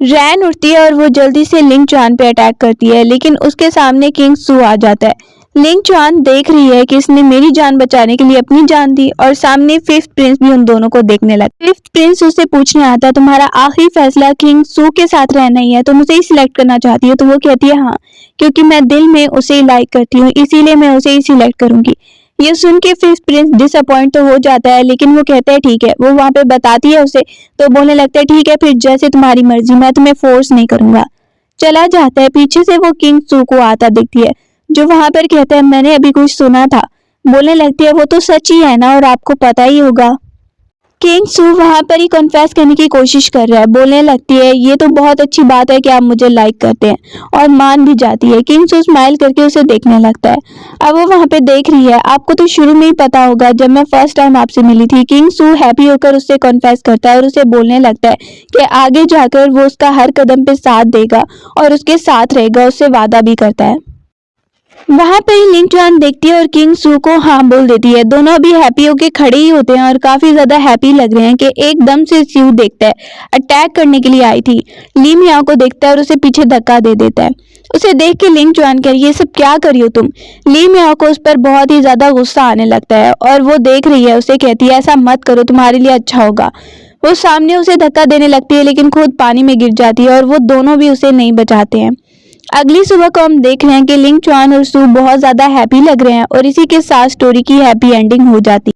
रैन उठती है और वो जल्दी से लिंग जुआन पे अटैक करती है, लेकिन उसके सामने किंग सू आ जाता है। लिंग चुआन देख रही है कि इसने मेरी जान बचाने के लिए अपनी जान दी और सामने फिफ्थ प्रिंस भी उन दोनों को देखने लगा। फिफ्थ प्रिंस उससे पूछने आता है तुम्हारा आखिरी फैसला किंग सू के साथ रहना ही है, तुम उसे ही सिलेक्ट करना चाहती हो? तो वो कहती है हाँ, क्योंकि मैं दिल में उसे ही लाइक करती हूँ, इसीलिए मैं उसे ही सिलेक्ट करूंगी। ये सुन के फिफ्थ प्रिंस डिसअपॉइंट तो हो जाता है, लेकिन वो कहता है ठीक है। वो वहां पे बताती है उसे, तो बोलने लगता है ठीक है फिर जैसे तुम्हारी मर्जी, मैं तुम्हें फोर्स नहीं करूंगा। चला जाता है। पीछे से वो किंग सू को आता दिखती है, जो वहां पर कहता है मैंने अभी कुछ सुना था। बोलने लगती है वो तो सच ही है ना, और आपको पता ही होगा। किंग सू वहां पर ही कन्फेस करने की कोशिश कर रहा है। बोलने लगती है ये तो बहुत अच्छी बात है कि आप मुझे लाइक करते हैं, और मान भी जाती है। किंग सू स्माइल करके उसे देखने लगता है। अब वो वहां पे देख रही है। आपको तो शुरू में ही पता होगा, जब मैं फर्स्ट टाइम आपसे मिली थी। किंग सू हैप्पी होकर उससे कन्फेस करता है और उसे बोलने लगता है कि आगे जाकर वो उसका हर कदम पे साथ देगा और उसके साथ रहेगा, उससे वादा भी करता है। वहां पर ही लिंग चुआन देखती है और किंग सू को हाँ बोल देती है। दोनों अभी हैप्पी होके खड़े ही होते हैं और काफी ज्यादा हैप्पी लग रहे हैं कि एकदम से स्यू देखता है, अटैक करने के लिए आई थी। ली मियाओ को देखता है और उसे पीछे धक्का दे देता है। उसे देख के लिंग चुआन कह रही है ये सब क्या कर रही हो तुम? ली मियाओ को उस पर बहुत ही ज्यादा गुस्सा आने लगता है और वो देख रही है, उसे कहती है ऐसा मत करो, तुम्हारे लिए अच्छा होगा। वो सामने उसे धक्का देने लगती है, लेकिन खुद पानी में गिर जाती है और वो दोनों भी उसे नहीं बचाते हैं। अगली सुबह को हम देख रहे हैं कि लिंग चुआन और सू बहुत ज्यादा हैप्पी लग रहे हैं और इसी के साथ स्टोरी की हैप्पी एंडिंग हो जाती है।